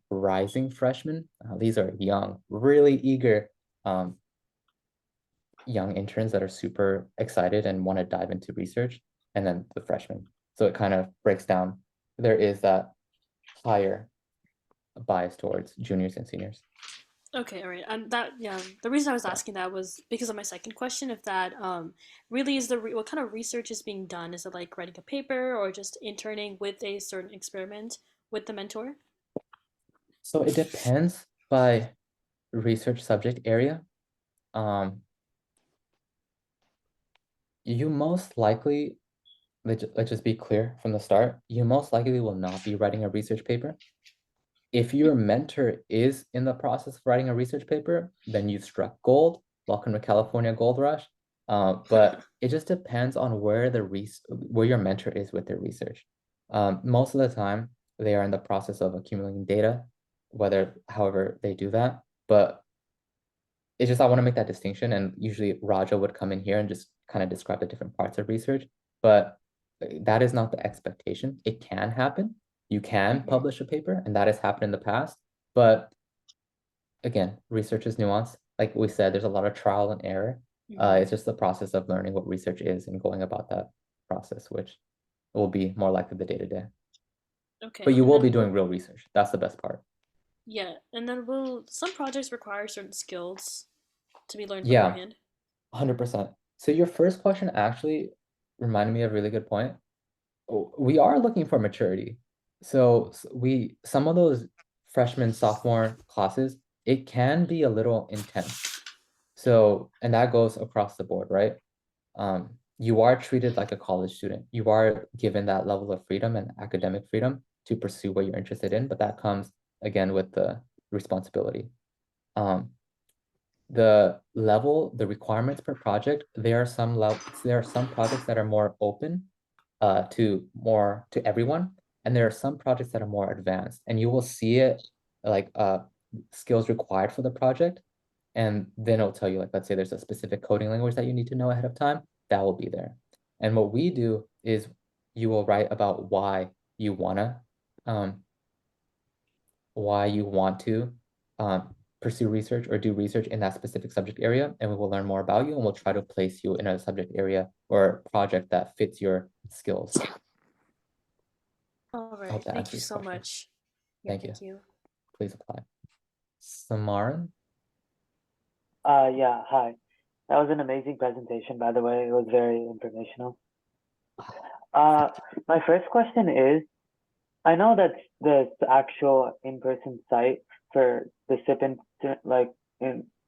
Speaker 1: rising freshmen, these are young, really eager young interns that are super excited and want to dive into research, and then the freshmen. So it kind of breaks down. There is that higher bias towards juniors and seniors.
Speaker 9: Okay, all right. That yeah. The reason I was
Speaker 1: Yeah.
Speaker 9: asking that was because of my second question. If that really is what kind of research is being done? Is it like writing a paper or just interning with a certain experiment with the mentor?
Speaker 1: So it depends by research subject area. Um, you most likely, let's just be clear from the start, you most likely will not be writing a research paper. If your mentor is in the process of writing a research paper, then you've struck gold. Welcome to California Gold Rush. But it just depends on where where your mentor is with their research. Most of the time, they are in the process of accumulating data, however they do that. But it's just I want to make that distinction, and usually Raja would come in here and just kind of describe the different parts of research, but that is not the expectation. It can happen. You can publish a paper, and that has happened in the past. But again, research is nuanced. Like we said, there's a lot of trial and error. It's just the process of learning what research is and going about that process, which will be more likely the day-to-day.
Speaker 9: Okay,
Speaker 1: But you
Speaker 9: and
Speaker 1: will be
Speaker 9: then
Speaker 1: doing real research. That's the best part.
Speaker 9: yeah, and then will some projects require certain skills to be learned
Speaker 1: Yeah,
Speaker 9: beforehand?
Speaker 1: 100%. So your first question actually reminded me of a really good point. We are looking for maturity. So some of those freshman, sophomore classes, it can be a little intense. So, and that goes across the board, right? You are treated like a college student. You are given that level of freedom and academic freedom to pursue what you're interested in, but that comes again with the responsibility. Um, the requirements per project, there are some projects that are more open to everyone, and there are some projects that are more advanced, and you will see it like skills required for the project, and then it'll tell you, like, let's say there's a specific coding language that you need to know ahead of time, that will be there. And what we do is you will write about you wanna um why you want to pursue research or do research in that specific subject area, and we will learn more about you, and we'll try to place you in a subject area or project that fits your skills.
Speaker 9: All
Speaker 1: I hope
Speaker 9: right,
Speaker 1: that
Speaker 9: thank you
Speaker 1: answers
Speaker 9: so
Speaker 1: your question.
Speaker 9: much. Yeah,
Speaker 1: Thank you.
Speaker 9: thank you.
Speaker 1: Please apply. Samaran?
Speaker 10: Yeah, hi. That was an amazing presentation, by the way. It was very informational. My first question is, I know that the actual in-person site for the SIP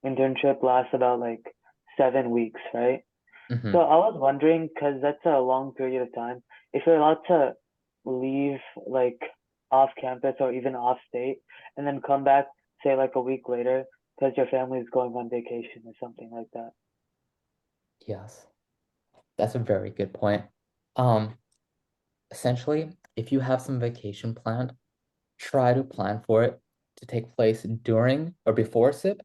Speaker 10: internship lasts about like 7 weeks, right?
Speaker 1: Mhm.
Speaker 10: So I was wondering, because that's a long period of time, if you're allowed to leave like off campus or even off state and then come back, say like a week later, because your family is going on vacation or something like that.
Speaker 1: Yes, that's a very good point. Essentially, if you have some vacation planned, try to plan for it to take place during or before SIP,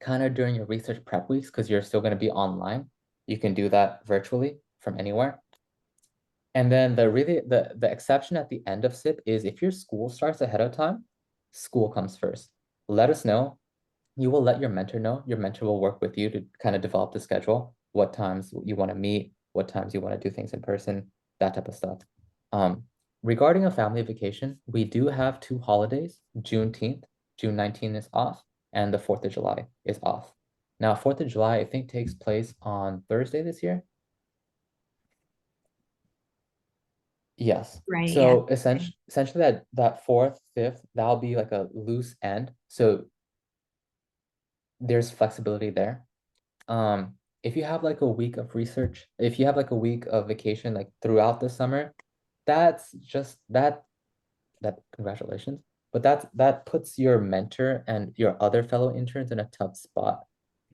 Speaker 1: kind of during your research prep weeks, because you're still going to be online. You can do that virtually from anywhere. And then the exception at the end of SIP is if your school starts ahead of time, school comes first. Let us know. You will let your mentor know. Your mentor will work with you to kind of develop the schedule, what times you want to meet, what times you want to do things in person, that type of stuff. Regarding a family vacation, we do have 2 holidays. Juneteenth, June 19th is off, and the 4th of July is off. Now, 4th of July, I think, takes place on Thursday this year. Yes.
Speaker 2: Right,
Speaker 1: So essentially that 4th, 5th, that'll be like a loose end. So there's flexibility there. If you have like a week of research, if you have like a week of vacation like throughout the summer, that's just that congratulations. But that puts your mentor and your other fellow interns in a tough spot.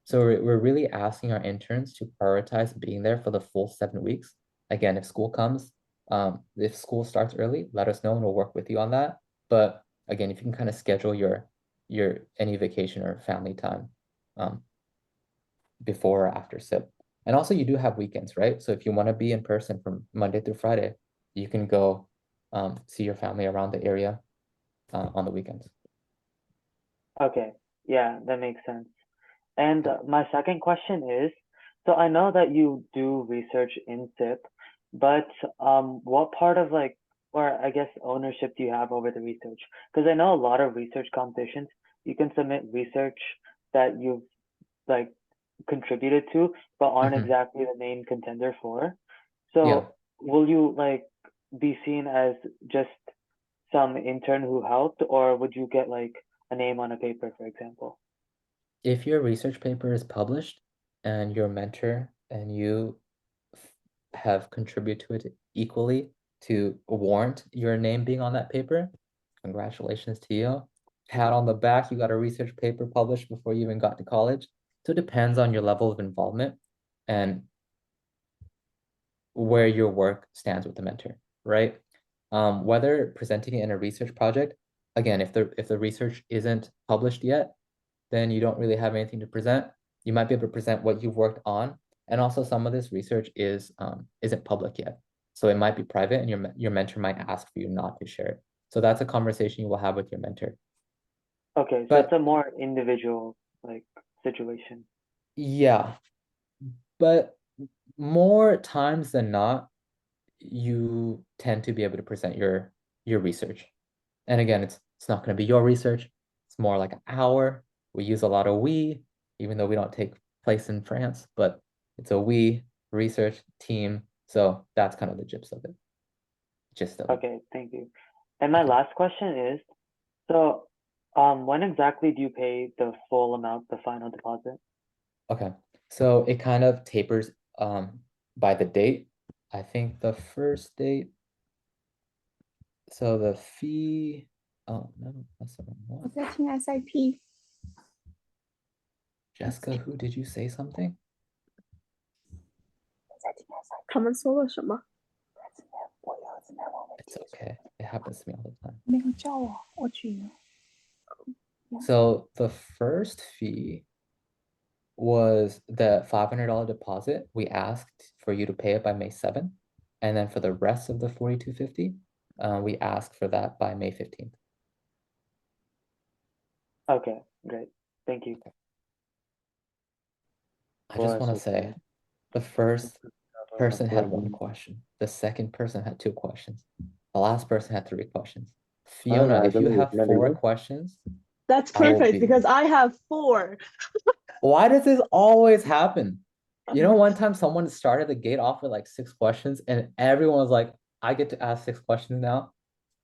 Speaker 1: So we're really asking our interns to prioritize being there for the full 7 weeks. Again, if school starts early, let us know and we'll work with you on that. But again, if you can kind of schedule your any vacation or family time before or after SIP. And also you do have weekends, right? So if you want to be in person from Monday through Friday, you can go see your family around the area on the weekends.
Speaker 10: Okay, yeah, that makes sense. And my second question is, so I know that you do research in SIP, but what part of like, or I guess ownership do you have over the research? Because I know a lot of research competitions, you can submit research that you've like contributed to, but aren't
Speaker 1: Mhm.
Speaker 10: exactly the main contender for.
Speaker 1: Yeah.
Speaker 10: So will you like be seen as just some intern who helped, or would you get like a name on a paper, for example?
Speaker 1: If your research paper is published and your mentor and you have contributed to it equally to warrant your name being on that paper, congratulations to you. Pat on the back, you got a research paper published before you even got to college. So it depends on your level of involvement and where your work stands with the mentor, right? Whether presenting it in a research project, again, if the research isn't published yet, then you don't really have anything to present. You might be able to present what you've worked on. And also some of this research isn't public yet. So it might be private and your mentor might ask for you not to share it. So that's a conversation you will have with your mentor.
Speaker 10: Okay, so
Speaker 1: But
Speaker 10: it's a more individual like situation.
Speaker 1: yeah, but more times than not, you tend to be able to present your research. And again, it's not going to be your research. It's more like an hour. We use a lot of we, even though we don't take place in France, but it's a we research team. So that's kind of the gist of it.
Speaker 10: Okay, thank you. And my
Speaker 1: Okay.
Speaker 10: last question is, so when exactly do you pay the full amount, the final deposit?
Speaker 1: Okay. So it kind of tapers by the date. I think the first date. So the fee. Oh no, that's the wrong one.
Speaker 11: 我在听 SIP。
Speaker 1: Jessica, who did you say something?
Speaker 11: 他们说了什么？
Speaker 1: It's okay. It happens to me all the time.
Speaker 11: 没有叫我，我去了。
Speaker 1: So the first fee was the $500 deposit. We asked for you to pay it by May 7th. And then for the rest of the $42.50, we asked for that by May 15th.
Speaker 10: Okay, great. Thank you.
Speaker 1: I just want to say the first person had 1 question. The second person had 2 questions. The last person had 3 questions. Fiona, if you have 4 questions,
Speaker 11: That's
Speaker 1: I will
Speaker 11: perfect
Speaker 1: be-
Speaker 11: because I have 4.
Speaker 1: Why does this always happen? You know, one time someone started the gate off with like 6 questions and everyone was like, I get to ask 6 questions now.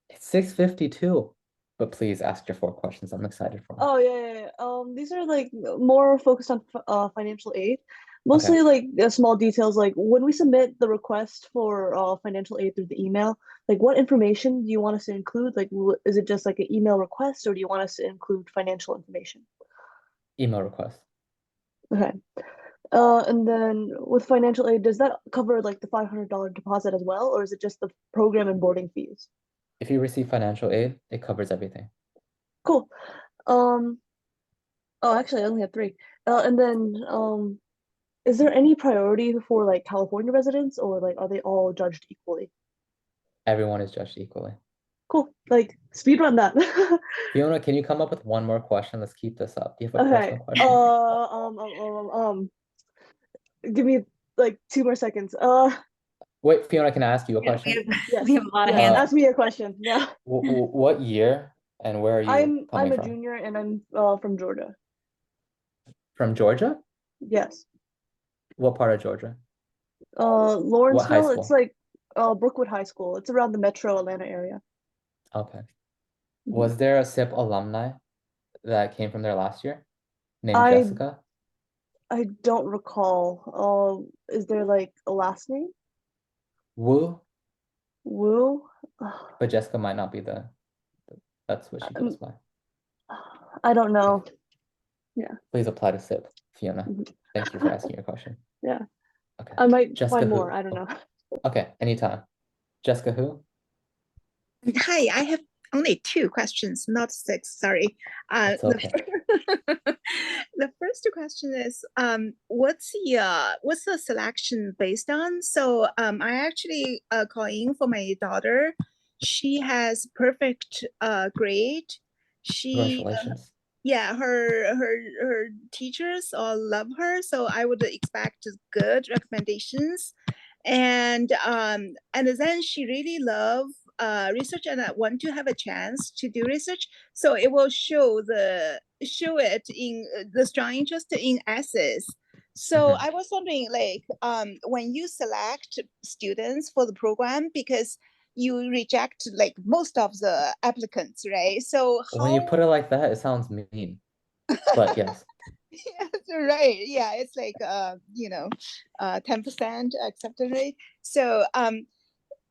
Speaker 1: It's 6:52. But please ask your 4 questions. I'm excited for them.
Speaker 11: Oh yeah. These are like more focused on financial aid. Mostly like small details, like when we submit the request for financial aid through the email, like what information do you want us to include? Like, is it just like an email request, or do you want us to include financial information?
Speaker 1: Email request.
Speaker 11: Okay. And then with financial aid, does that cover like the $500 deposit as well, or is it just the program and boarding fees?
Speaker 1: If you receive financial aid, it covers everything.
Speaker 11: Cool. Oh, actually, I only have 3. And then is there any priority for like California residents, or like are they all judged equally?
Speaker 1: Everyone is judged equally.
Speaker 11: Cool. Like speed run that.
Speaker 1: Fiona, can you come up with 1 more question? Let's keep this up. Do you have a
Speaker 11: Okay.
Speaker 1: personal question?
Speaker 11: Give me like 2 more seconds.
Speaker 1: Wait, Fiona, can I ask you a question?
Speaker 11: Yes.
Speaker 2: We have a lot of
Speaker 11: Yes,
Speaker 2: hands.
Speaker 11: ask me a question. Yeah.
Speaker 1: What year and where are you
Speaker 11: I'm
Speaker 1: coming
Speaker 11: a
Speaker 1: from?
Speaker 11: junior and I'm from Georgia.
Speaker 1: From Georgia?
Speaker 11: Yes.
Speaker 1: What part of Georgia?
Speaker 11: Lawrenceville, it's
Speaker 1: school?
Speaker 11: like Brookwood High School. It's around the metro Atlanta area.
Speaker 1: Okay.
Speaker 11: Mhm.
Speaker 1: Was there a SIP alumni that came from there last year named
Speaker 11: I
Speaker 1: Jessica?
Speaker 11: I don't recall. Is there like a last name?
Speaker 1: Wu,
Speaker 11: Wu?
Speaker 1: but Jessica might not be that's what she goes by.
Speaker 11: I don't know.
Speaker 1: Please apply to SIP, Fiona.
Speaker 11: Mhm.
Speaker 1: Thank you for asking your question.
Speaker 11: Yeah.
Speaker 1: Okay.
Speaker 11: I might
Speaker 1: Jessica
Speaker 11: find
Speaker 1: who?
Speaker 11: more. I don't know.
Speaker 1: Okay, anytime. Jessica who?
Speaker 12: Hi, I have only 2 questions, not 6, sorry.
Speaker 1: It's okay.
Speaker 12: The first question is, what's the selection based on? So I actually calling for my daughter. She has perfect grade. She
Speaker 1: Congratulations.
Speaker 12: yeah, her teachers all love her, so I would expect good recommendations. And then she really love research, and I want to have a chance to do research, so it will show it in the strong interest in essays. So I was wondering, like, when you select students for the program, because you reject like most of the applicants, right? So
Speaker 1: When you put it like that, it sounds mean. But yes.
Speaker 12: Yes, right. Yeah, it's like 10% accepted rate. So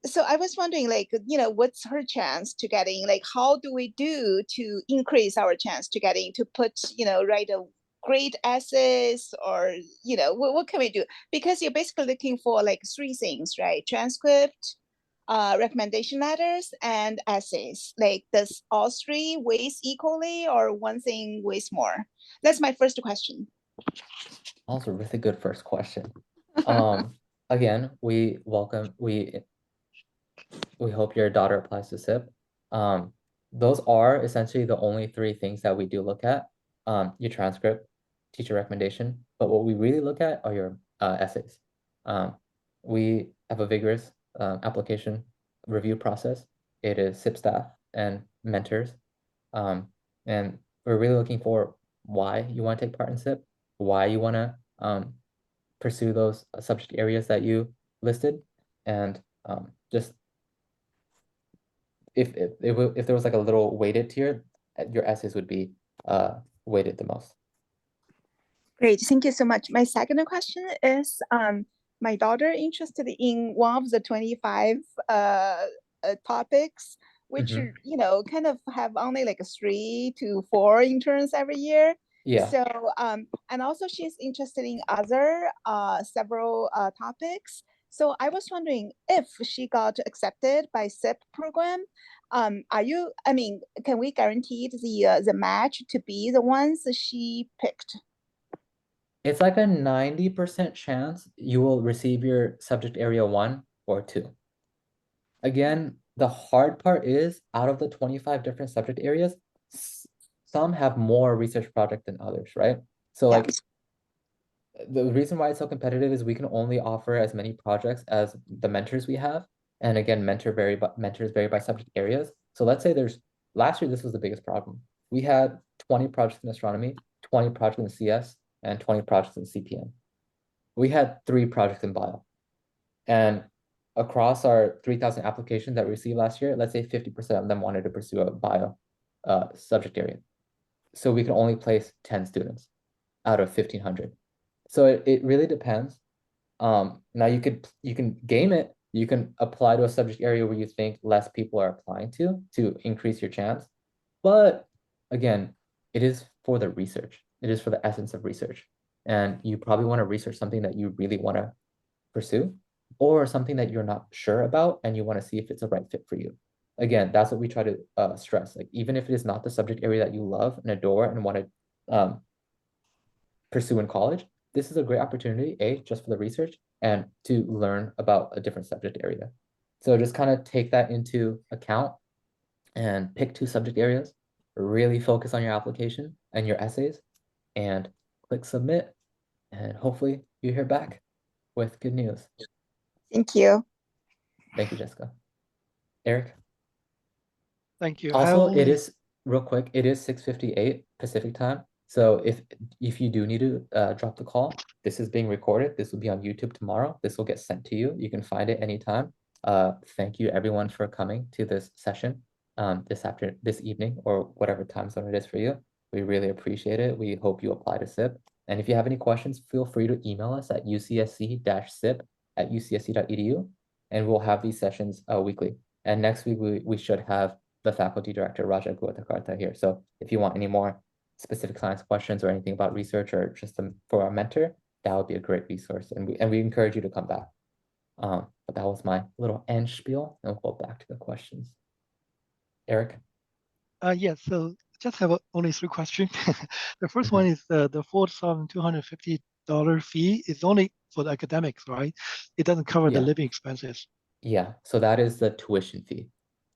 Speaker 12: so I was wondering, like, what's her chance to getting, like, how do we do to increase our chance to getting to put, write a great essays, or what can we do? Because you're basically looking for like 3 things, right? Transcript, recommendation letters, and essays. Like, does all 3 weighs equally, or one thing weighs more? That's my first question.
Speaker 1: Also, really good first question. Again, we hope your daughter applies to SIP. Those are essentially the only 3 things that we do look at. Your transcript, teacher recommendation, but what we really look at are your essays. We have a vigorous application review process. It is SIP staff and mentors. And we're really looking for why you want to take part in SIP, why you want to pursue those subject areas that you listed, and just if there was like a little weighted tier, your essays would be weighted the most.
Speaker 12: Great, thank you so much. My second question is, my daughter interested in one of the 25 topics, which kind of have only like 3 to 4 interns every year.
Speaker 1: Yeah.
Speaker 12: So and also she's interested in other several topics. So I was wondering, if she got accepted by SIP program, can we guarantee the match to be the ones that she picked?
Speaker 1: It's like a 90% chance you will receive your subject area 1 or 2. Again, the hard part is, out of the 25 different subject areas, some have more research project than others, right? So like, the reason why it's so competitive is we can only offer as many projects as the mentors we have. And again, mentors vary by subject areas. So let's say last year, this was the biggest problem. We had 20 projects in astronomy, 20 projects in CS, and 20 projects in CPM. We had 3 projects in bio. And across our 3,000 applications that we received last year, let's say 50% of them wanted to pursue a bio subject area. So we can only place 10 students out of 1,500. So it really depends. Now you can game it. You can apply to a subject area where you think less people are applying to increase your chance. But again, it is for the research. It is for the essence of research. And you probably want to research something that you really want to pursue, or something that you're not sure about and you want to see if it's a right fit for you. Again, that's what we try to stress. Like, even if it is not the subject area that you love and adore and want to pursue in college, this is a great opportunity, just for the research, and to learn about a different subject area. So just kind of take that into account and pick 2 subject areas, really focus on your application and your essays, and click submit, and hopefully you hear back with good news.
Speaker 12: Thank you.
Speaker 1: Thank you, Jessica. Eric?
Speaker 13: Thank you.
Speaker 1: Also, it is, real quick, it is 6:58 Pacific time. So if you do need to drop the call, this is being recorded. This will be on YouTube tomorrow. This will get sent to you. You can find it anytime. Thank you everyone for coming to this session this evening or whatever time zone it is for you. We really appreciate it. We hope you apply to SIP. And if you have any questions, feel free to email us at ucsc-sip@ucsc.edu, and we'll have these sessions weekly. And next week we should have the faculty director Raja Guatakarta here. So if you want any more specific science questions or anything about research or just for our mentor, that would be a great resource. And we encourage you to come back. But that was my little end spiel, and we'll go back to the questions. Eric?
Speaker 13: Yes, so just have only 3 questions. The first one is the $4,250 fee is only for the academics, right? It doesn't cover the
Speaker 1: Yeah.
Speaker 13: living expenses.
Speaker 1: Yeah, so that is the tuition fee.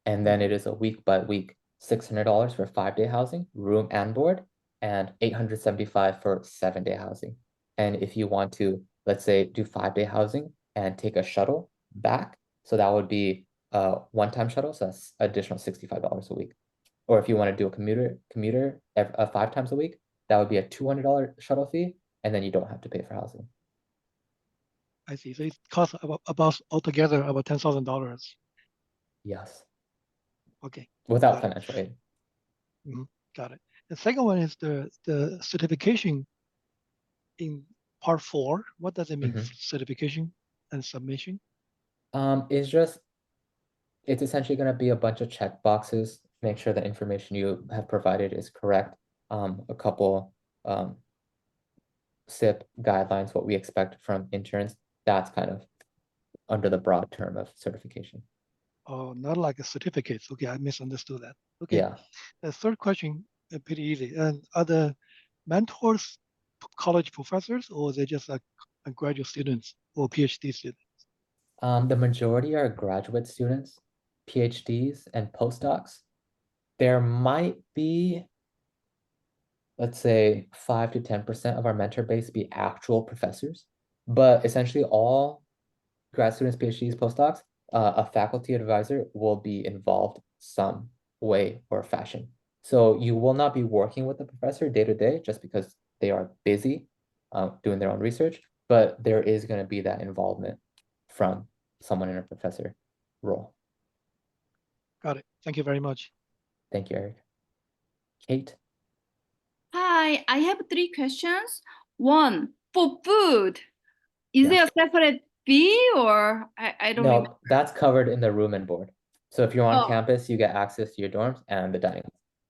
Speaker 1: And then it is a week by week, $600 for 5-day housing, room and board, and $875 for 7-day housing. And if you want to, let's say, do 5-day housing and take a shuttle back, so that would be a one-time shuttle, so that's additional $65 a week. Or if you want to do a commuter 5 times a week, that would be a $200 shuttle fee, and then you don't have to pay for housing.
Speaker 13: I see. So it costs about altogether about $10,000.
Speaker 1: Yes.
Speaker 13: Okay.
Speaker 1: Without
Speaker 13: got it.
Speaker 1: financial aid.
Speaker 13: Got it. The second one is the certification in part 4. What does it mean? Certification and submission?
Speaker 1: It's essentially going to be a bunch of check boxes, make sure the information you have provided is correct. A couple SIP guidelines, what we expect from interns. That's kind of under the broad term of certification.
Speaker 13: Oh, not like a certificate. Okay, I misunderstood that. Okay.
Speaker 1: Yeah.
Speaker 13: The third question, pretty easy. And are the mentors college professors, or are they just like graduate students or PhD students?
Speaker 1: The majority are graduate students, PhDs, and postdocs. There might be, let's say, 5 to 10% of our mentor base be actual professors, but essentially all grad students, PhDs, postdocs, a faculty advisor will be involved some way or fashion. So you will not be working with the professor day to day just because they are busy doing their own research, but there is going to be that involvement from someone in a professor role.
Speaker 13: Got it. Thank you very much.
Speaker 1: Thank you, Eric. Kate?
Speaker 14: Hi, I have 3 questions. One, for food, is there a separate fee or I don't remember?
Speaker 1: No, that's covered in the room and board. So if you're on
Speaker 14: Oh.
Speaker 1: campus, you get access to your dorms and the dining.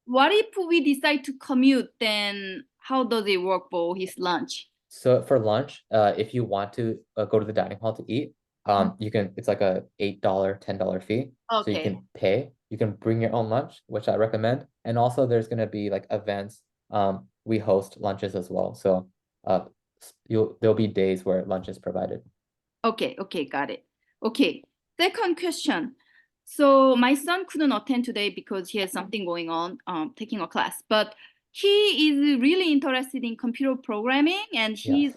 Speaker 14: What if we decide to commute, then how does it work for his lunch?
Speaker 1: So for lunch, if you want to go to the dining hall to eat, you can, it's like a $8, $10 fee. So you
Speaker 14: Okay.
Speaker 1: can pay, you can bring your own lunch, which I recommend. And also there's gonna be like events. We host lunches as well. So there'll be days where lunch is provided.
Speaker 14: Okay, got it. Okay, second question. So my son couldn't attend today because he has something going on, taking a class, but he is really interested in computer programming and he's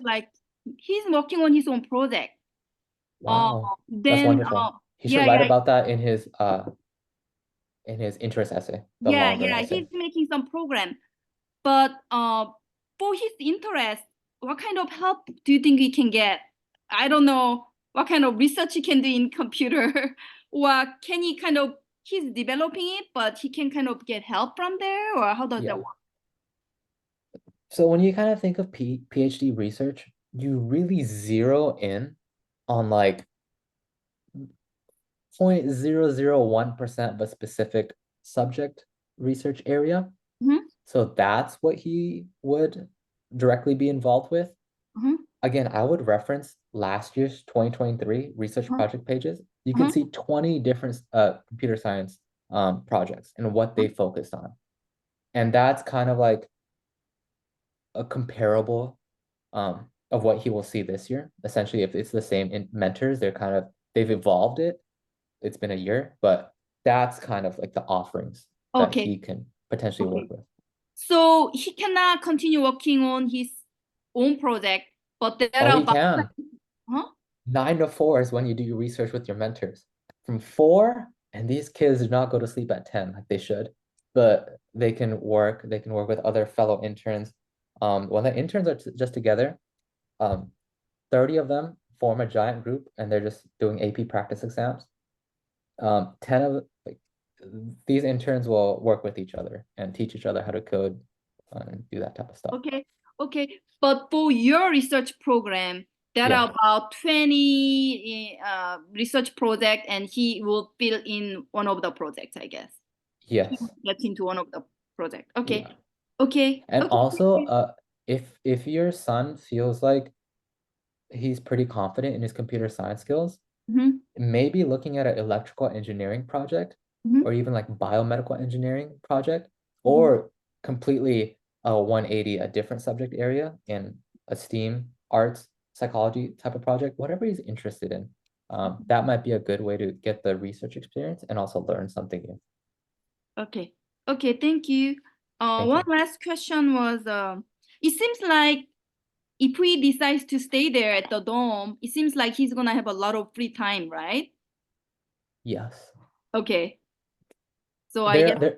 Speaker 14: working on his own project.
Speaker 1: Wow, that's
Speaker 14: Then,
Speaker 1: wonderful. He should write about that in his interest essay, the longer essay.
Speaker 14: he's making some program, but for his interest, what kind of help do you think he can get? I don't know what kind of research he can do in computer, or can he he's developing it, but he can kind of get help from there, or how does that work?
Speaker 1: So when you kind of think of PhD research, you really zero in on like 0.001% of a specific subject research area. So that's what he would directly be involved with. Again, I would reference last year's 2023 research project pages. You can see 20 different computer science projects and what they focused on. And that's kind of like a comparable of what he will see this year. Essentially, if it's the same in mentors, they've evolved it. It's been a year, but that's kind of like the offerings that he can potentially work with.
Speaker 14: So he cannot continue working on his own project, but there
Speaker 1: Oh,
Speaker 14: are
Speaker 1: he can. 9 to 4 is when you do your research with your mentors. From 4, and these kids do not go to sleep at 10 like they should, but they can work with other fellow interns When the interns are just together, 30 of them form a giant group and they're just doing AP practice exams. 10 of like these interns will work with each other and teach each other how to code and do that type of stuff.
Speaker 14: Okay. But for your research program, there
Speaker 1: Yeah.
Speaker 14: are about 20 research project, and he will fill in one of the projects, I guess.
Speaker 1: Yes.
Speaker 14: Get into one of the project. Okay.
Speaker 1: Yeah.
Speaker 14: Okay.
Speaker 1: And
Speaker 14: Okay.
Speaker 1: also, if your son feels like he's pretty confident in his computer science skills,
Speaker 14: Mhm.
Speaker 1: maybe looking at an electrical engineering project
Speaker 14: Mhm.
Speaker 1: or even like biomedical engineering project, or completely 180, a different subject area in a STEAM, arts, psychology type of project, whatever he's interested in. That might be a good way to get the research experience and also learn something new.
Speaker 14: Okay. Okay, thank you.
Speaker 1: Thank
Speaker 14: One
Speaker 1: you.
Speaker 14: last question was, it seems like if he decides to stay there at the dorm, it seems like he's gonna have a lot of free time, right?
Speaker 1: Yes.
Speaker 14: Okay. So I guess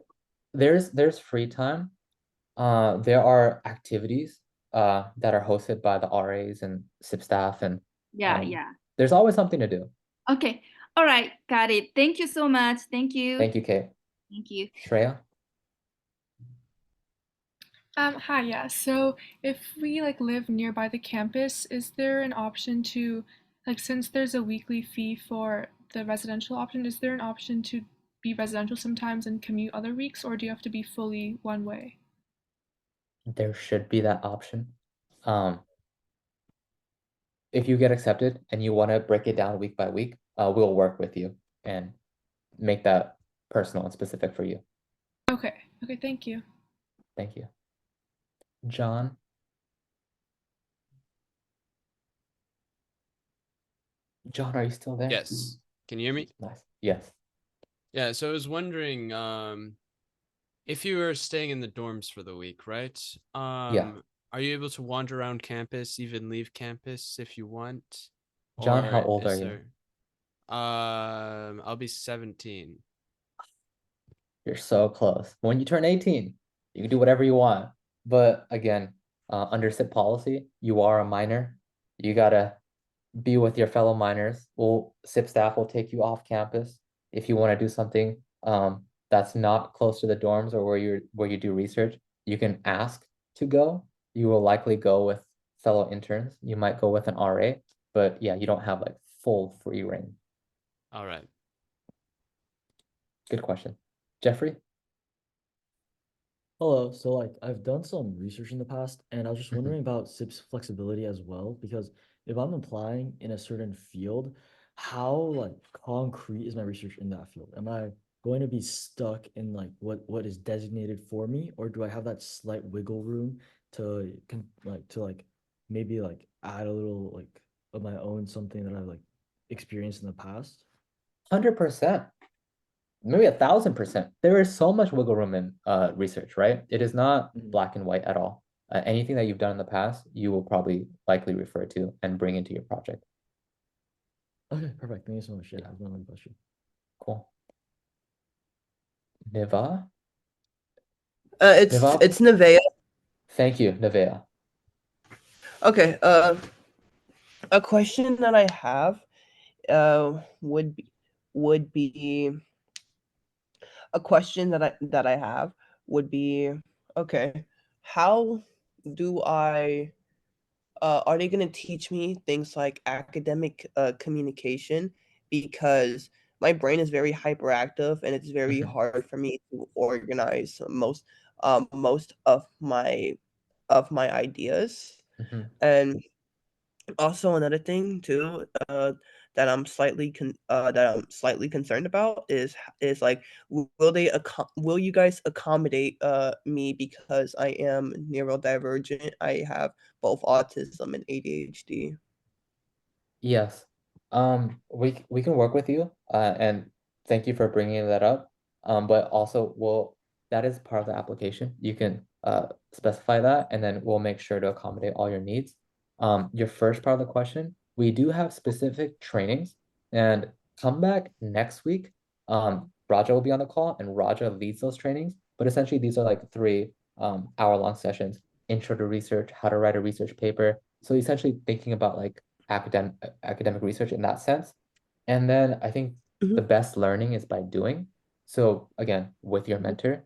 Speaker 1: There's free time. There are activities that are hosted by the RAs and SIP staff, and
Speaker 14: yeah.
Speaker 1: there's always something to do.
Speaker 14: Okay. All right, got it. Thank you so much. Thank you.
Speaker 1: Thank you, Kate.
Speaker 14: Thank you.
Speaker 1: Shreya?
Speaker 15: Hi, yeah. So if we like live nearby the campus, is there an option to like since there's a weekly fee for the residential option, is there an option to be residential sometimes and commute other weeks, or do you have to be fully one way?
Speaker 1: There should be that option. If you get accepted and you want to break it down week by week, we'll work with you and make that personal and specific for you.
Speaker 15: Okay. Okay, thank you.
Speaker 1: Thank you. John? John, are you still there?
Speaker 16: Yes. Can you hear me?
Speaker 1: Nice. Yes.
Speaker 16: Yeah, so I was wondering, if you were staying in the dorms for the week, right? Are you able to wander around campus, even leave campus if you want?
Speaker 1: John, how
Speaker 16: Or
Speaker 1: old are
Speaker 16: is
Speaker 1: you?
Speaker 16: there- I'll be 17.
Speaker 1: You're so close. When you turn 18, you can do whatever you want. But again, under SIP policy, you are a minor. You gotta be with your fellow minors. SIP staff will take you off campus if you want to do something that's not close to the dorms or where you do research. You can ask to go. You will likely go with fellow interns. You might go with an RA, but yeah, you don't have like full free reign.
Speaker 16: All right.
Speaker 1: Good question. Jeffrey?
Speaker 17: Hello. So like I've done some research in the past and I was just wondering about SIP's flexibility as well, because if I'm applying in a certain field, how like concrete is my research in that field? Am I going to be stuck in like what is designated for me, or do I have that slight wiggle room to maybe like add a little like of my own, something that I've like experienced in the past?
Speaker 1: 100%. Maybe 1,000%. There is so much wiggle room in research, right? It is not black and white at all. Anything that you've done in the past, you will probably likely refer to and bring into your project.
Speaker 17: Okay, perfect. Thank you so much. Yeah, that was my only question.
Speaker 1: Cool. Niva?
Speaker 18: It's Nevea.
Speaker 1: Thank you, Nevea.
Speaker 18: Okay. A question that I have, would be a question that I have would be, okay, how do I are they going to teach me things like academic communication? Because my brain is very hyperactive and it's very hard for me to organize most of my ideas. And also another thing too, that I'm slightly concerned about is like, will you guys accommodate me because I am neurodivergent? I have both autism and ADHD.
Speaker 1: Yes. We can work with you, and thank you for bringing that up. But also, that is part of the application. You can specify that, and then we'll make sure to accommodate all your needs. Your first part of the question, we do have specific trainings, and come back next week. Raja will be on the call, and Raja leads those trainings. But essentially, these are like 3 hour-long sessions intro to research, how to write a research paper. So essentially thinking about like academic research in that sense. And then I think the best learning is by doing. So again, with your mentor,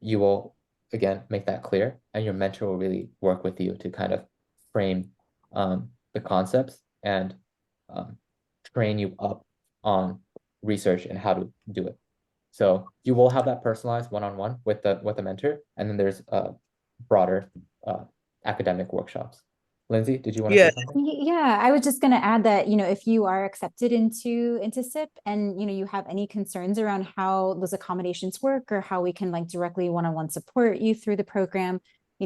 Speaker 1: you will again make that clear, and your mentor will really work with you to kind of frame the concepts and train you up on research and how to do it. So you will have that personalized one-on-one with the mentor, and then there's broader academic workshops. Lindsay, did you want to say something?
Speaker 2: Yeah, I was just going to add that, if you are accepted into SIP and, you have any concerns around how those accommodations work or how we can like directly one-on-one support you through the program,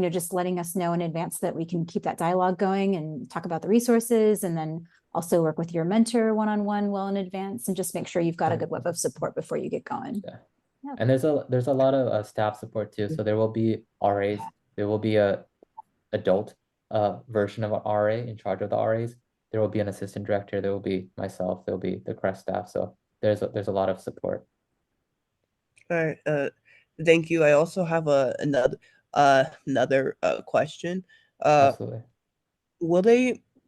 Speaker 2: just letting us know in advance that we can keep that dialogue going and talk about the resources, and then also work with your mentor one-on-one well in advance, and just make sure you've got a good web of support before you get going.
Speaker 1: Yeah. And there's a lot of staff support too. So there will be RAs, there will be a adult version of an RA in charge of the RAs. There will be an assistant director, there will be myself, there will be the CREST staff. So there's a lot of support.
Speaker 18: All right. Thank you. I also have another question.
Speaker 1: Absolutely.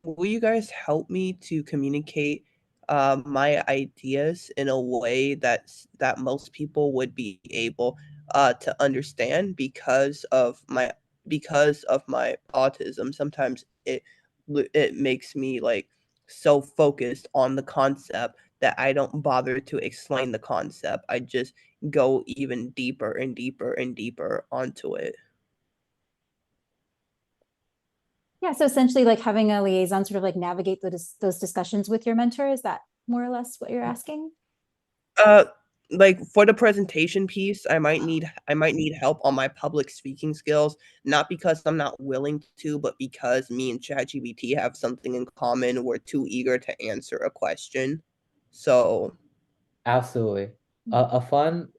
Speaker 18: Will you guys help me to communicate my ideas in a way that most people would be able to understand because of my autism? Sometimes it makes me like so focused on the concept that I don't bother to explain the concept. I just go even deeper and deeper and deeper onto it.
Speaker 2: Yeah, so essentially like having a liaison sort of like navigate those discussions with your mentor. Is that more or less what you're asking?
Speaker 18: Like for the presentation piece, I might need help on my public speaking skills, not because I'm not willing to, but because me and ChatGPT have something in common. We're too eager to answer a question. So
Speaker 1: Absolutely. A fun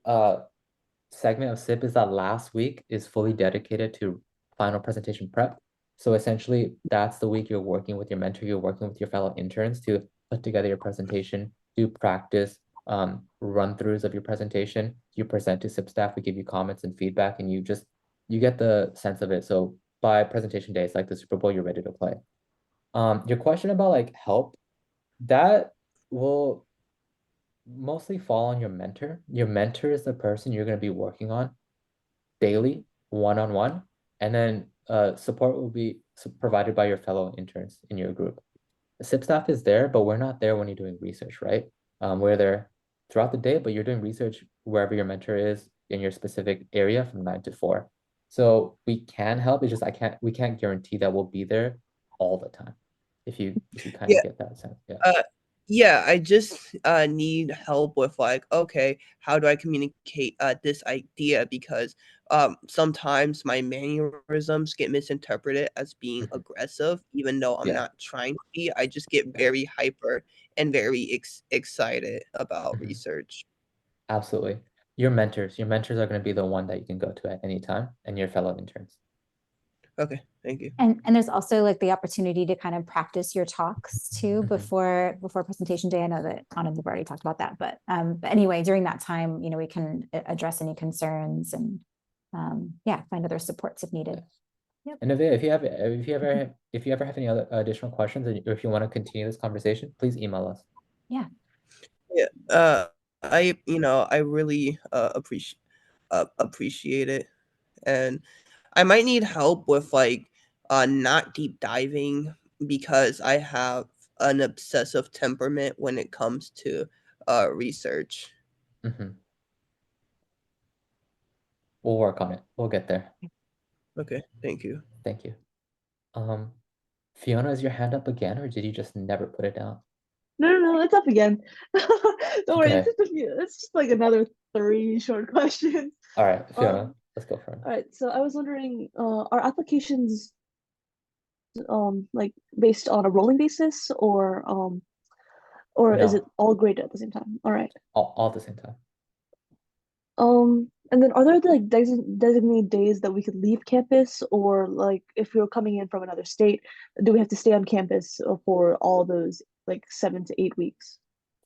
Speaker 1: segment of SIP is that last week is fully dedicated to final presentation prep. So essentially, that's the week you're working with your mentor, you're working with your fellow interns to put together your presentation, do practice run-throughs of your presentation. You present to SIP staff, we give you comments and feedback, and you get the sense of it. So by presentation day, it's like the Super Bowl, you're ready to play. Your question about like help, that will mostly fall on your mentor. Your mentor is the person you're going to be working on daily, one-on-one, and then support will be provided by your fellow interns in your group. The SIP staff is there, but we're not there when you're doing research, right? We're there throughout the day, but you're doing research wherever your mentor is in your specific area from 9 to 4. So we can help. It's just we can't guarantee that we'll be there all the time. If you kind of get that sense.
Speaker 18: Yeah, I just need help with like, okay, how do I communicate this idea? Because sometimes my mannerisms get misinterpreted as being aggressive, even though I'm not trying to be. I just get very hyper and very excited about research.
Speaker 1: Absolutely. Your mentors are going to be the one that you can go to at any time, and your fellow interns.
Speaker 18: Okay, thank you.
Speaker 2: And there's also like the opportunity to kind of practice your talks too before presentation day. I know that Anand, you've already talked about that, but anyway, during that time, we can address any concerns and find other supports if needed. Yep.
Speaker 1: And if you ever have any other additional questions, or if you want to continue this conversation, please email us.
Speaker 2: Yeah.
Speaker 18: Yeah. I really appreciate it, and I might need help with like not deep diving because I have an obsessive temperament when it comes to research.
Speaker 1: We'll work on it. We'll get there.
Speaker 18: Okay, thank you.
Speaker 1: Thank you. Fiona, is your hand up again, or did you just never put it down?
Speaker 11: No, it's up again. Don't worry,
Speaker 1: Okay.
Speaker 11: it's just like another 3 short questions.
Speaker 1: All right, Fiona, let's go for it.
Speaker 11: All right, so I was wondering, are applications like based on a rolling basis, or is
Speaker 1: No.
Speaker 11: it all graded at the same time? All right.
Speaker 1: All at the same time.
Speaker 11: And then are there like designated days that we could leave campus, or like if we were coming in from another state, do we have to stay on campus for all those like 7 to 8 weeks?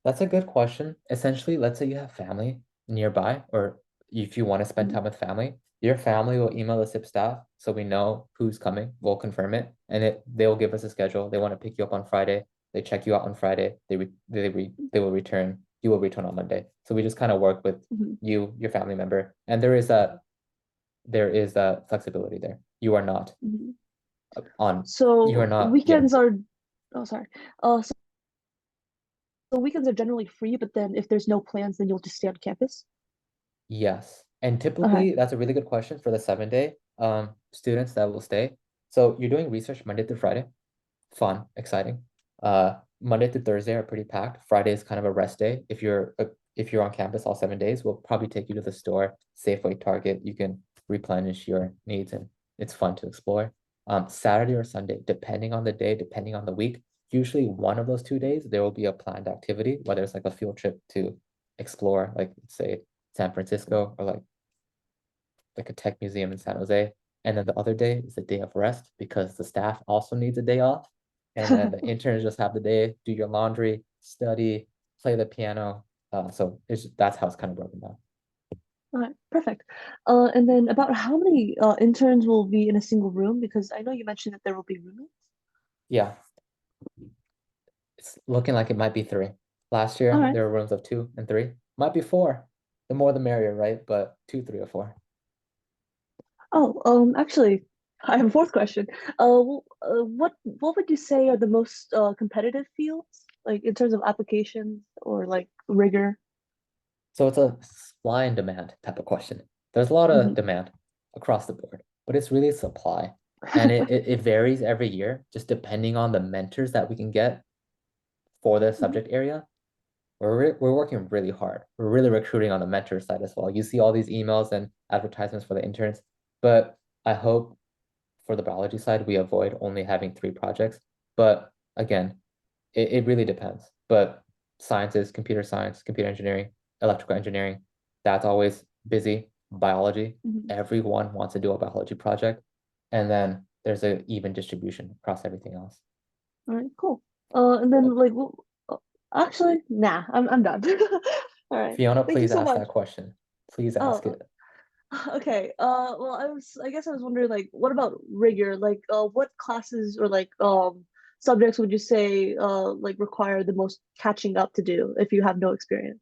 Speaker 1: That's a good question. Essentially, let's say you have family nearby, or if you want to spend time with family, Your family will email the SIP staff so we know who's coming. We'll confirm it, and they'll give us a schedule. They want to pick you up on Friday. They check you out on Friday. They will return. You will return on Monday. So we just kind of work with you, your family member, and there is that flexibility there. You are not on.
Speaker 11: So
Speaker 1: You are not.
Speaker 11: weekends are. Oh, sorry. So weekends are generally free, but then if there's no plans, then you'll just stay on campus.
Speaker 1: Yes. And typically, that's a really good question for the 7-day students that will stay. So you're doing research Monday through Friday. Fun, exciting. Monday through Thursday are pretty packed. Friday is kind of a rest day. If you're on campus all 7 days, we'll probably take you to the store, Safeway, Target. You can replenish your needs, and it's fun to explore. Saturday or Sunday, depending on the day, depending on the week, usually one of those 2 days, there will be a planned activity, whether it's like a field trip to explore, like say San Francisco, or like a tech museum in San Jose. And then the other day is a day of rest because the staff also needs a day off. And then the interns just have the day, do your laundry, study, play the piano. So that's how it's kind of broken down.
Speaker 11: All right, perfect. And then about how many interns will be in a single room? Because I know you mentioned that there will be roommates.
Speaker 1: Yeah. It's looking like it might be 3. Last year,
Speaker 11: Alright.
Speaker 1: there were rooms of 2 and 3. Might be 4. The more the merrier, right? But 2, 3, or 4.
Speaker 11: Oh, actually, I have a fourth question. What would you say are the most competitive fields, like in terms of applications or like rigor?
Speaker 1: So it's a supply and demand type of question. There's a lot of demand across the board, but it's really supply. And it varies every year, just depending on the mentors that we can get for the subject area. We're working really hard. We're really recruiting on the mentor side as well. You see all these emails and advertisements for the interns, but I hope for the biology side, we avoid only having 3 projects. But again, it really depends. But sciences, computer science, computer engineering, electrical engineering, that's always busy. Biology, everyone wants to do a biology project. And then there's an even distribution across everything else.
Speaker 11: All right, cool. And then like, actually, nah, I'm done. All right.
Speaker 1: Fiona,
Speaker 11: Thank you
Speaker 1: please
Speaker 11: so
Speaker 1: ask
Speaker 11: much.
Speaker 1: that question. Please ask it.
Speaker 11: Okay. Well, I guess I was wondering, like, what about rigor? Like, what classes or like subjects would you say like require the most catching up to do if you have no experience?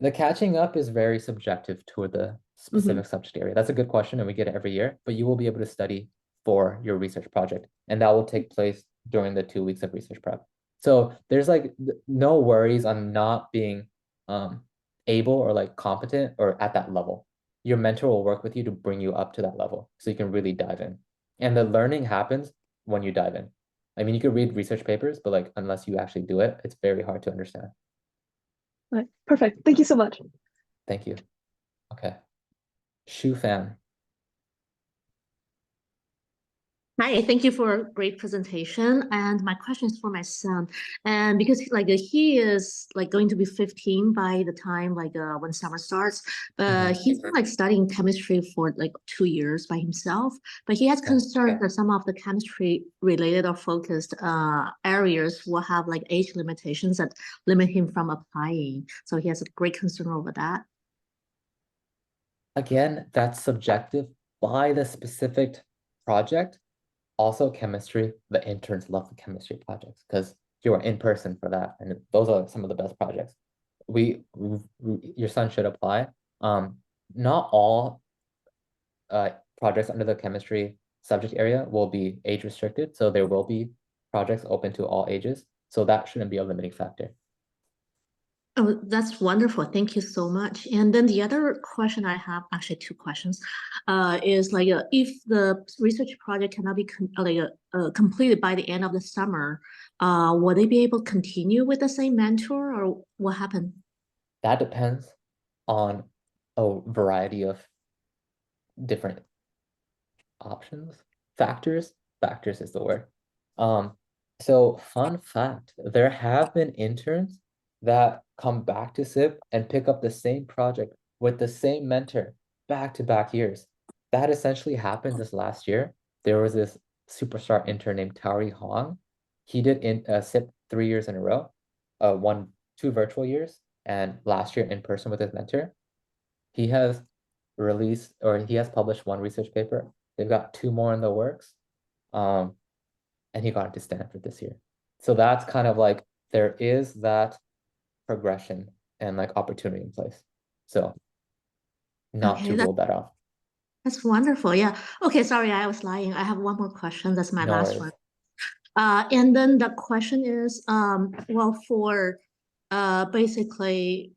Speaker 1: The catching up is very subjective to the specific subject area. That's a good question, and we get it every year, but you will be able to study for your research project, and that will take place during the 2 weeks of research prep. So there's like no worries on not being able or like competent or at that level. Your mentor will work with you to bring you up to that level so you can really dive in. And the learning happens when you dive in. I mean, you could read research papers, but like unless you actually do it, it's very hard to understand.
Speaker 11: All right, perfect. Thank you so much.
Speaker 1: Thank you. Okay. Shu Fan.
Speaker 19: Hi, thank you for a great presentation. And my question is for my son. And because like he is like going to be 15 by the time like when summer starts, but he's been like studying chemistry for like 2 years by himself. But he has concerns that some of the chemistry related or focused areas will have like age limitations that limit him from applying. So he has a great concern over that.
Speaker 1: Again, that's subjective by the specific project. Also chemistry, the interns love the chemistry projects because you are in person for that. And those are some of the best projects. Your son should apply. Not all projects under the chemistry subject area will be age restricted. So there will be projects open to all ages. So that shouldn't be a limiting factor.
Speaker 19: Oh, that's wonderful. Thank you so much. And then the other question I have, actually 2 questions, is like if the research project cannot be completed by the end of the summer, will they be able to continue with the same mentor or what happened?
Speaker 1: That depends on a variety of different options. Factors is the word. So fun fact, there have been interns that come back to SIP and pick up the same project with the same mentor back-to-back years. That essentially happened this last year. There was this superstar intern named Tauri Hong. He did in SIP 3 years in a row, 2 virtual years, and last year in person with his mentor. He has released, or he has published one research paper. They've got 2 more in the works. And he got into Stanford this year. So that's kind of like, there is that progression and like opportunity in place. So not to
Speaker 19: Okay,
Speaker 1: rule that out.
Speaker 19: that's wonderful. Yeah. Okay, sorry, I was lying. I have one more question. That's my
Speaker 1: No
Speaker 19: last
Speaker 1: worries.
Speaker 19: one. And then the question is, well, for basically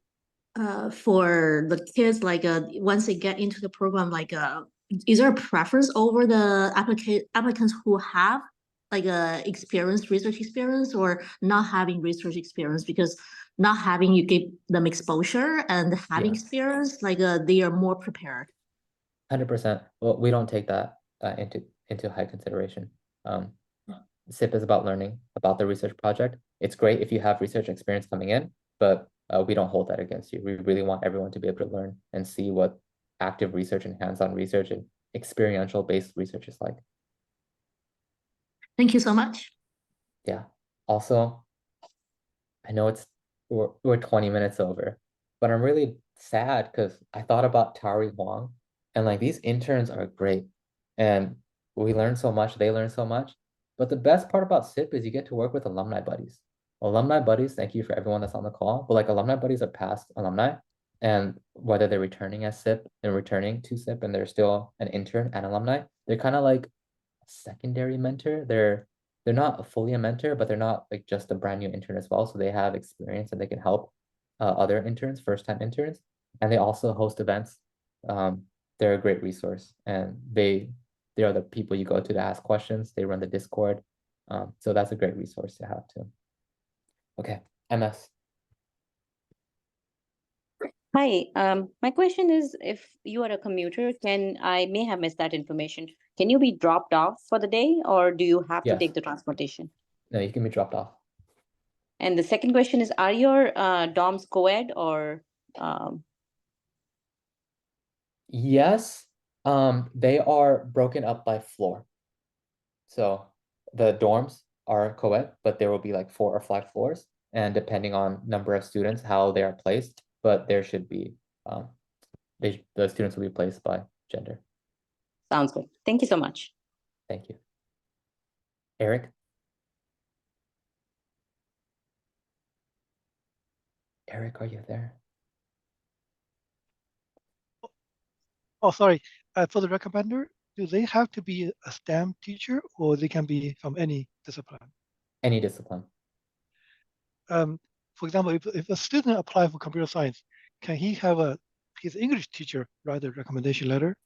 Speaker 19: for the kids, like once they get into the program, like is there a preference over the applicants who have like research experience, or not having research experience? Because not having, you give them exposure, and having
Speaker 1: Yes.
Speaker 19: experience, like they are more prepared.
Speaker 1: 100%. Well, we don't take that into high consideration. SIP is about learning about the research project. It's great if you have research experience coming in, but we don't hold that against you. We really want everyone to be able to learn and see what active research and hands-on research and experiential-based research is like.
Speaker 19: Thank you so much.
Speaker 1: Yeah. Also, I know we're 20 minutes over, but I'm really sad because I thought about Tari Huang, and like these interns are great, and we learn so much, they learn so much. But the best part about SIP is you get to work with alumni buddies. Alumni buddies, thank you for everyone that's on the call, but like alumni buddies are past alumni, and whether they're returning as SIP and returning to SIP and they're still an intern and alumni, they're kind of like a secondary mentor. They're not fully a mentor, but they're not like just a brand new intern as well. So they have experience and they can help other interns, first-time interns, and they also host events. They're a great resource, and they are the people you go to ask questions. They run the Discord. So that's a great resource to have too. Okay, MS.
Speaker 20: Hi, my question is, if you are a commuter, I may have missed that information. Can you be dropped off for the day, or do you have to
Speaker 1: Yes.
Speaker 20: take the transportation?
Speaker 1: No, you can be dropped off.
Speaker 20: And the second question is, are your dorms co-ed or
Speaker 1: Yes, they are broken up by floor. So the dorms are co-ed, but there will be like 4 or 5 floors, and depending on number of students, how they are placed, but there should be the students will be placed by gender.
Speaker 20: sounds good? Thank you so much.
Speaker 1: Thank you. Eric? Eric, are you there?
Speaker 13: Oh, sorry. For the recommender, do they have to be a STEM teacher, or they can be from any discipline?
Speaker 1: Any discipline.
Speaker 13: For example, if a student apply for computer science, can he have his English teacher write a recommendation letter?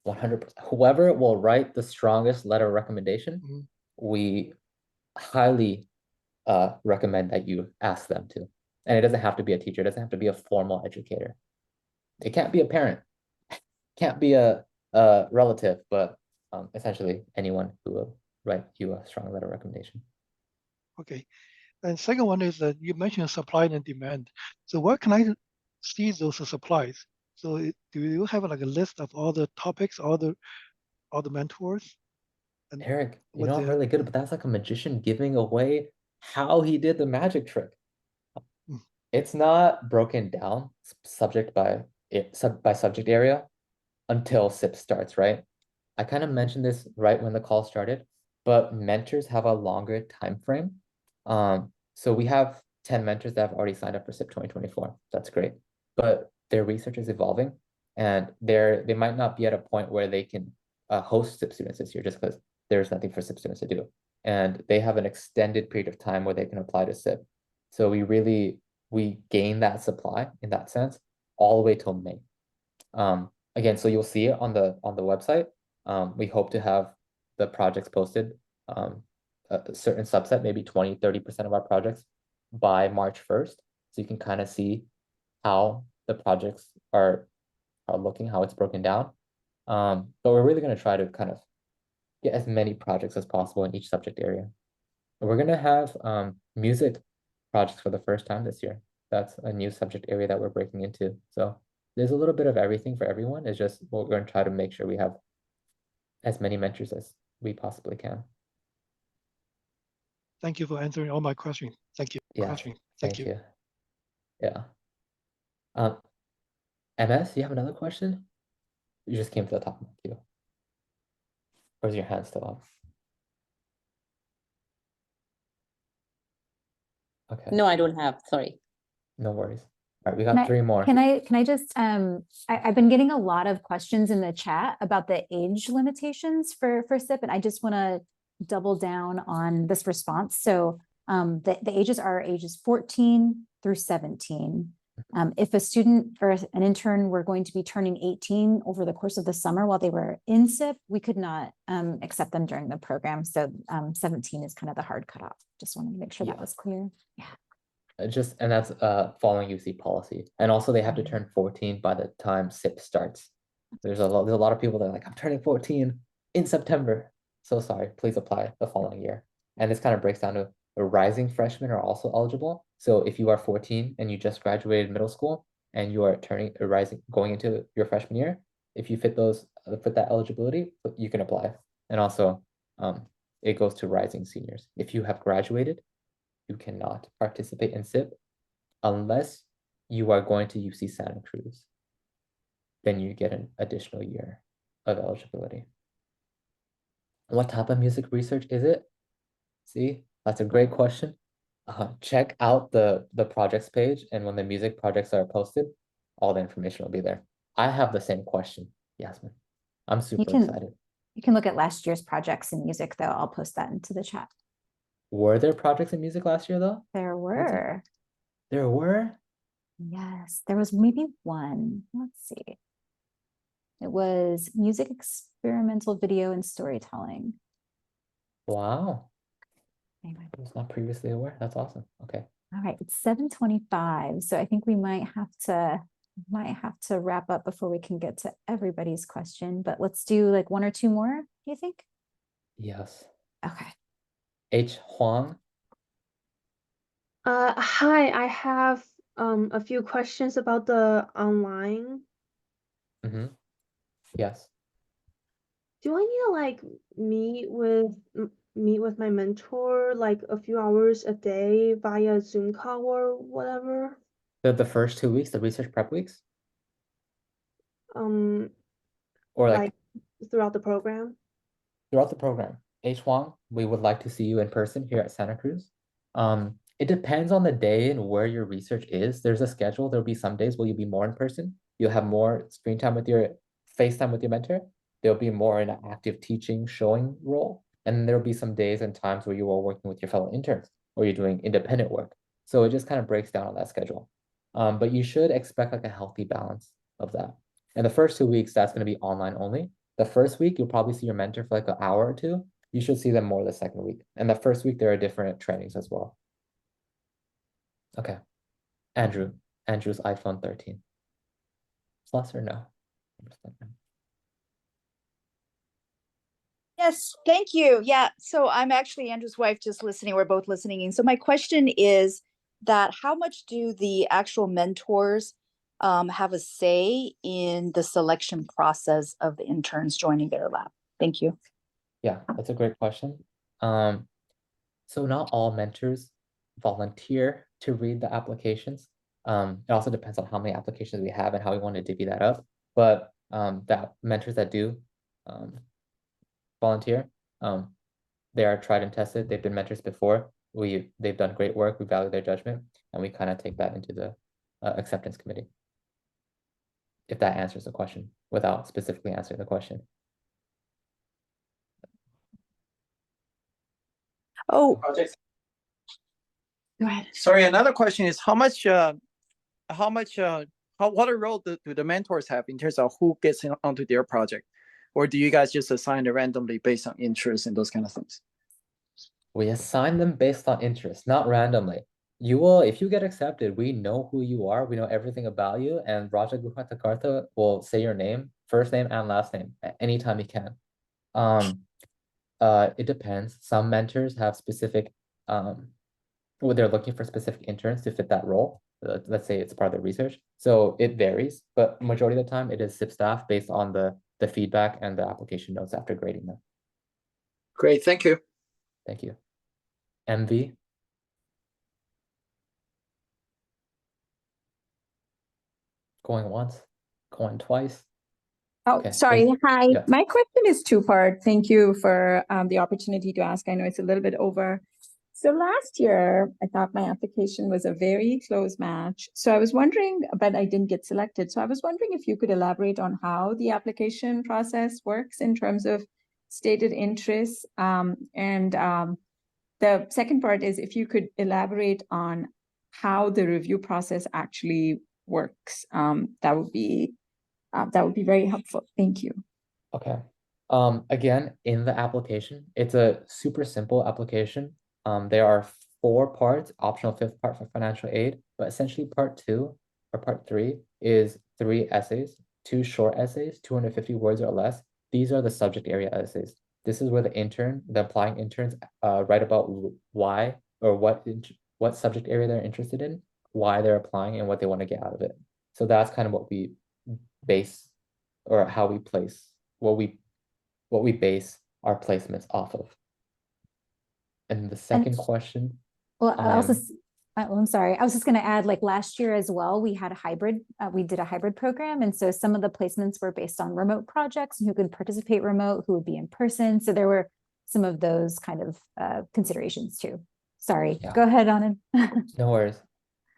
Speaker 1: 100%. Whoever will write the strongest letter of recommendation, we highly recommend that you ask them to. And it doesn't have to be a teacher. It doesn't have to be a formal educator. It can't be a parent. Can't be a relative, but essentially anyone who will write you a strong letter of recommendation.
Speaker 13: Okay. And second one is that you mentioned supply and demand. So where can I see those supplies? So do you have like a list of all the topics, all the mentors? And
Speaker 1: Eric, you
Speaker 13: what
Speaker 1: know I'm
Speaker 13: the-
Speaker 1: really good, but that's like a magician giving away how he did the magic trick. It's not broken down subject by subject area until SIP starts, right? I kind of mentioned this right when the call started, but mentors have a longer time frame. So we have 10 mentors that have already signed up for SIP 2024. That's great, but their research is evolving, and they might not be at a point where they can host SIP students this year just because there's nothing for SIP students to do, and they have an extended period of time where they can apply to SIP. So we gain that supply in that sense all the way till May. Again, so you'll see it on the website. We hope to have the projects posted, a certain subset, maybe 20-30% of our projects by March 1st. So you can kind of see how the projects are looking, how it's broken down. But we're really going to try to kind of get as many projects as possible in each subject area. We're going to have music projects for the first time this year. That's a new subject area that we're breaking into. So there's a little bit of everything for everyone. It's just we're going to try to make sure we have as many mentors as we possibly can.
Speaker 13: Thank you for answering all my questions. Thank you.
Speaker 1: Yeah, thank you. Yeah. MS, you have another question? You just came to the top of the queue. Or is your hand still up? Okay,
Speaker 20: No, I don't have, sorry.
Speaker 1: no worries. All right, we
Speaker 2: Can
Speaker 1: got
Speaker 2: I,
Speaker 1: three more.
Speaker 2: can I just, I've been getting a lot of questions in the chat about the age limitations for SIP, and I just want to double down on this response. So the ages are ages 14 through 17. If a student or an intern were going to be turning 18 over the course of the summer while they were in SIP, we could not accept them during the program. So 17 is kind of the hard cutoff. Just wanted to make sure that was clear. Yeah.
Speaker 1: And that's following UC policy. And also they have to turn 14 by the time SIP starts. There's a lot of people that are like, I'm turning 14 in September. So sorry, please apply the following year. And this kind of breaks down to the rising freshmen are also eligible. So if you are 14 and you just graduated middle school and you are going into your freshman year, if you fit that eligibility, you can apply. And also it goes to rising seniors. If you have graduated, you cannot participate in SIP unless you are going to UC Santa Cruz. Then you get an additional year of eligibility. What type of music research is it? See, that's a great question. Check out the projects page, and when the music projects are posted, all the information will be there. I have the same question, Yasmin. I'm super excited.
Speaker 2: You can look at last year's projects in music, though. I'll post that into the chat.
Speaker 1: Were there projects in music last year, though?
Speaker 2: There were.
Speaker 1: There were?
Speaker 2: Yes, there was maybe one. Let's see. It was music, experimental video, and storytelling.
Speaker 1: Wow. I was not previously aware. That's awesome. Okay.
Speaker 2: All right, it's 7:25, so I think we might have to wrap up before we can get to everybody's question. But let's do like one or two more. Do you think?
Speaker 1: Yes.
Speaker 2: Okay.
Speaker 1: H. Huang.
Speaker 21: Hi, I have a few questions about the online.
Speaker 1: Mm-hmm. Yes.
Speaker 21: Do I need to like meet with my mentor like a few hours a day via Zoom call or whatever?
Speaker 1: The first 2 weeks, the research prep weeks?
Speaker 21: Or
Speaker 1: like
Speaker 21: throughout the program?
Speaker 1: Throughout the program. H. Huang, we would like to see you in person here at Santa Cruz. It depends on the day and where your research is. There's a schedule. There'll be some days where you'll be more in person. You'll have more screen time with your FaceTime with your mentor. There'll be more in an active teaching, showing role. And there'll be some days and times where you are working with your fellow interns or you're doing independent work. So it just kind of breaks down on that schedule. But you should expect like a healthy balance of that. And the first 2 weeks, that's going to be online only. The first week, you'll probably see your mentor for like an hour or two. You should see them more the second week. And the first week, there are different trainings as well. Okay. Andrew's iPhone 13. Plus or no?
Speaker 22: Yes, thank you. Yeah, so I'm actually Andrew's wife, just listening. We're both listening in. So my question is that how much do the actual mentors have a say in the selection process of the interns joining their lab? Thank you.
Speaker 1: Yeah, that's a great question. So not all mentors volunteer to read the applications. It also depends on how many applications we have and how we want to divvy that up. But the mentors that do volunteer, they are tried and tested. They've been mentors before. They've done great work. We value their judgment, and we kind of take that into the acceptance committee. If that answers the question without specifically answering the question.
Speaker 22: Oh, go ahead.
Speaker 23: Sorry, another question is what a role do the mentors have in terms of who gets onto their project? Or do you guys just assign it randomly based on interest and those kind of things?
Speaker 1: We assign them based on interest, not randomly. You will, if you get accepted, we know who you are. We know everything about you, and Raja Guha Takartha will say your name, first name and last name, at any time he can. It depends. Some mentors have specific, they're looking for specific interns to fit that role. Let's say it's part of the research. So it varies, but majority of the time it is SIP staff based on the feedback and the application notes after grading them.
Speaker 23: Great, thank you.
Speaker 1: Thank you. MV. Going once, going twice.
Speaker 3: Oh,
Speaker 1: Okay,
Speaker 3: sorry. Hi.
Speaker 1: yeah.
Speaker 3: My question is two-part. Thank you for the opportunity to ask. I know it's a little bit over. So last year, I thought my application was a very close match. So I was wondering, but I didn't get selected. So I was wondering if you could elaborate on how the application process works in terms of stated interests. The second part is if you could elaborate on how the review process actually works. That would be very helpful. Thank you.
Speaker 1: Okay. Again, in the application, it's a super simple application. There are 4 parts, optional 5th part for financial aid, but essentially part 2 or part 3 is 3 essays, 2 short essays, 250 words or less. These are the subject area essays. This is where the applying interns, write about why or what subject area they're interested in, why they're applying, and what they want to get out of it. So that's kind of what we base or how we place what we base our placements off of. And the second question,
Speaker 2: Well, I'm sorry. I was just going to add, like last year as well, we had a hybrid, we did a hybrid program. And so some of the placements were based on remote projects and who could participate remote, who would be in person. So there were some of those kind of considerations too. Sorry, go ahead, Anand.
Speaker 1: no worries.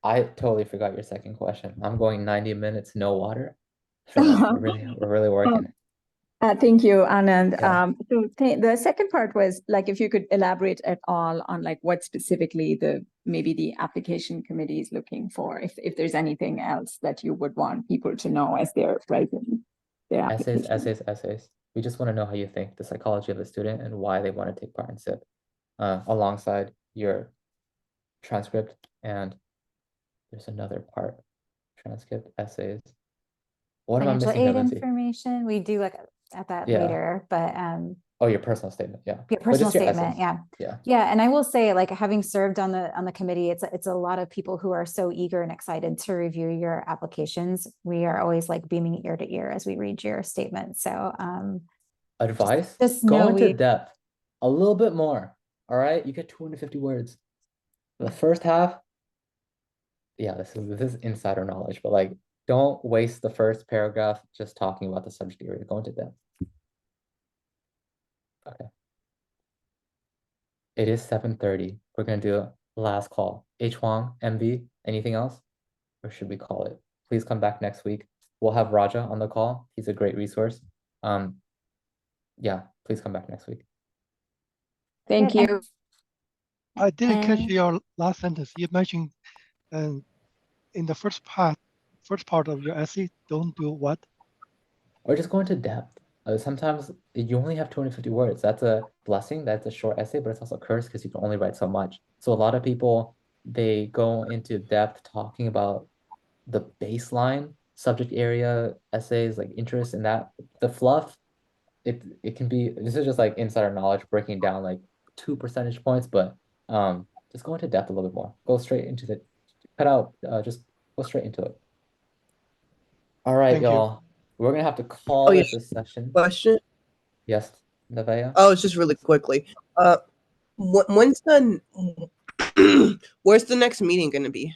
Speaker 1: I totally forgot your second question. I'm going 90 minutes, no water. So we're really working.
Speaker 3: Thank you, Anand.
Speaker 1: Yeah.
Speaker 3: The second part was like if you could elaborate at all on like what specifically maybe the application committee is looking for, if there's anything else that you would want people to know as they're writing their application.
Speaker 1: Essays. We just want to know how you think, the psychology of the student and why they want to take part in SIP, alongside your transcript. And there's another part, transcript, essays. What am I missing,
Speaker 2: Financial aid
Speaker 1: Lindsay?
Speaker 2: information, we do like at that
Speaker 1: Yeah.
Speaker 2: later, but
Speaker 1: Oh, your personal statement, yeah.
Speaker 2: yeah,
Speaker 1: But
Speaker 2: personal
Speaker 1: just your
Speaker 2: statement,
Speaker 1: essays.
Speaker 2: yeah.
Speaker 1: Yeah.
Speaker 2: And I will say, like having served on the committee, it's a lot of people who are so eager and excited to review your applications. We are always like beaming ear to ear as we read your statement. So
Speaker 1: Advice,
Speaker 2: just
Speaker 1: go
Speaker 2: know
Speaker 1: into depth a little bit more. All right, you get 250 words. The first half, yeah, this is insider knowledge, but like don't waste the first paragraph just talking about the subject area. Go into depth. Okay. It is 7:30. We're gonna do a last call. H. Huang, MV, anything else? Or should we call it? Please come back next week. We'll have Raja on the call. He's a great resource. Yeah, please come back next week.
Speaker 3: Thank you.
Speaker 13: I didn't catch your last sentence. You mentioned in the first part of your essay, don't do what?
Speaker 1: Or just go into depth. Sometimes you only have 250 words. That's a blessing. That's a short essay, but it's also a curse because you can only write so much. So a lot of people, they go into depth talking about the baseline subject area essays, like interest in that. The fluff, it can be, this is just like insider knowledge breaking down like 2 percentage points, but just go into depth a little bit more. Go straight into just go straight into it. All right,
Speaker 13: Thank you.
Speaker 1: y'all. We're gonna have to call
Speaker 18: Oh, yeah.
Speaker 1: this a session.
Speaker 18: Question?
Speaker 1: Yes, Nevaeh?
Speaker 18: Oh, it's just really quickly. When's the where's the next meeting gonna be?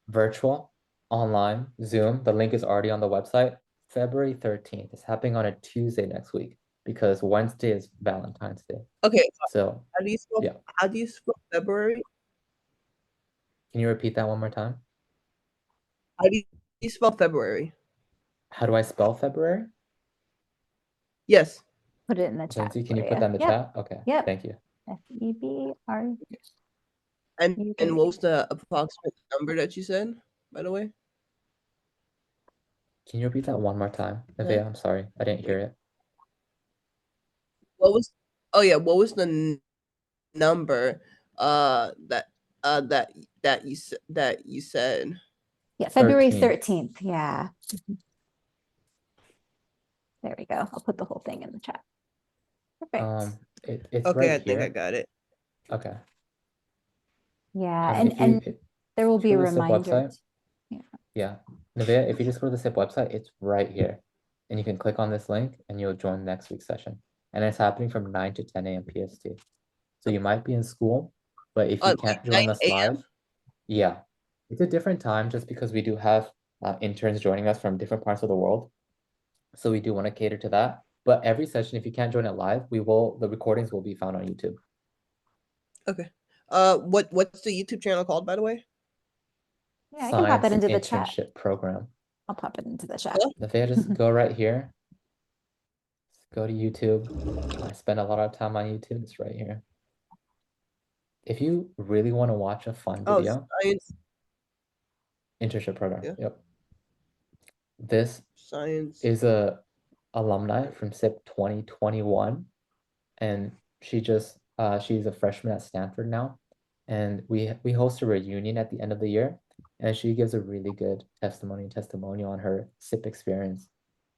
Speaker 1: Virtual, online, Zoom. The link is already on the website. February 13th. It's happening on a Tuesday next week because Wednesday is Valentine's Day.
Speaker 18: Okay.
Speaker 1: So
Speaker 18: How do you spell February?
Speaker 1: Can you repeat that one more time?
Speaker 18: How do you spell February?
Speaker 1: How do I spell February?
Speaker 18: Yes.
Speaker 2: Put it in the chat.
Speaker 1: Lindsay, can you
Speaker 2: for
Speaker 1: put that in the
Speaker 2: Yep.
Speaker 1: chat? Okay.
Speaker 2: Yep.
Speaker 1: Thank you.
Speaker 2: FEBR.
Speaker 18: And what was the approximate number that you said, by the way?
Speaker 1: Can you repeat that one more time?
Speaker 18: Yeah.
Speaker 1: Nevaeh, I'm sorry. I didn't hear it.
Speaker 18: What was the number that you said?
Speaker 2: Yeah, February
Speaker 1: 13th.
Speaker 2: 13th. Yeah. There we go. I'll put the whole thing in the chat. Perfect.
Speaker 1: It's
Speaker 18: Okay,
Speaker 1: right
Speaker 18: I think
Speaker 1: here.
Speaker 18: I got it.
Speaker 1: Okay.
Speaker 2: Yeah,
Speaker 1: If you-
Speaker 2: and there will be a
Speaker 1: go to the SIP
Speaker 2: reminder.
Speaker 1: website. Yeah. Nevaeh, if you just go to the SIP website, it's right here. And you can click on this link and you'll join next week's session. And it's happening from 9 to 10 a.m. PST. So you might be in school, but if you can't join
Speaker 18: 9
Speaker 1: us
Speaker 18: a.m.?
Speaker 1: live, yeah. It's a different time just because we do have interns joining us from different parts of the world. So we do want to cater to that. But every session, if you can't join it live, the recordings will be found on YouTube.
Speaker 18: Okay. What's the YouTube channel called, by the way?
Speaker 2: Yeah, I can pop that
Speaker 1: Science
Speaker 2: into the chat.
Speaker 1: Internship Program.
Speaker 2: I'll pop it into the chat.
Speaker 1: Nafea, just go right here. Go to YouTube. I spend a lot of time on YouTube. It's right here. If you really want to watch a fun
Speaker 18: Oh,
Speaker 1: video,
Speaker 18: science.
Speaker 1: internship program.
Speaker 18: Yeah.
Speaker 1: Yep. This
Speaker 18: Science.
Speaker 1: is a alumni from SIP 2021, and she's a freshman at Stanford now, and we host a reunion at the end of the year, and she gives a really good testimonial on her SIP experience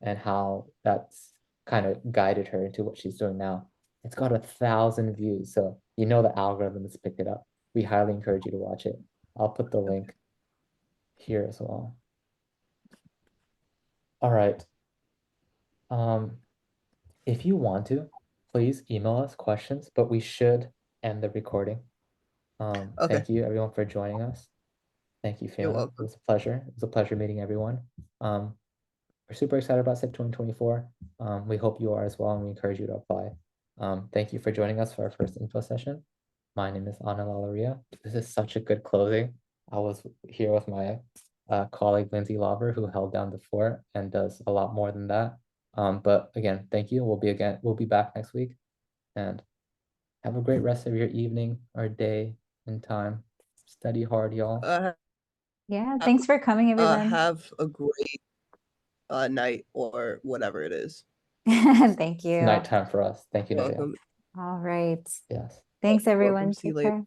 Speaker 1: and how that's kind of guided her into what she's doing now. It's got 1,000 views, so you know the algorithm has picked it up. We highly encourage you to watch it. I'll put the link here as well. All right. If you want to, please email us questions, but we should end the recording.
Speaker 18: Okay.
Speaker 1: Thank you everyone for joining us. Thank you, Fiona.
Speaker 18: welcome.
Speaker 1: It was a pleasure. It was a pleasure meeting everyone. We're super excited about SIP 2024. We hope you are as well, and we encourage you to apply. Thank you for joining us for our first info session. My name is Ana Lalaria. This is such a good closing. I was here with my colleague Lindsay Lauver, who held down the fort and does a lot more than that. But again, thank you. We'll be back next week, and have a great rest of your evening or day and time. Study hard, y'all.
Speaker 2: Yeah, thanks for coming, everyone.
Speaker 18: Have a great night or whatever it is.
Speaker 2: Thank you.
Speaker 1: Nighttime for us. Thank you, Navia.
Speaker 18: Welcome.
Speaker 2: All right.
Speaker 1: Yes.
Speaker 2: Thanks, everyone.
Speaker 18: See you
Speaker 2: Take
Speaker 18: later.
Speaker 2: care.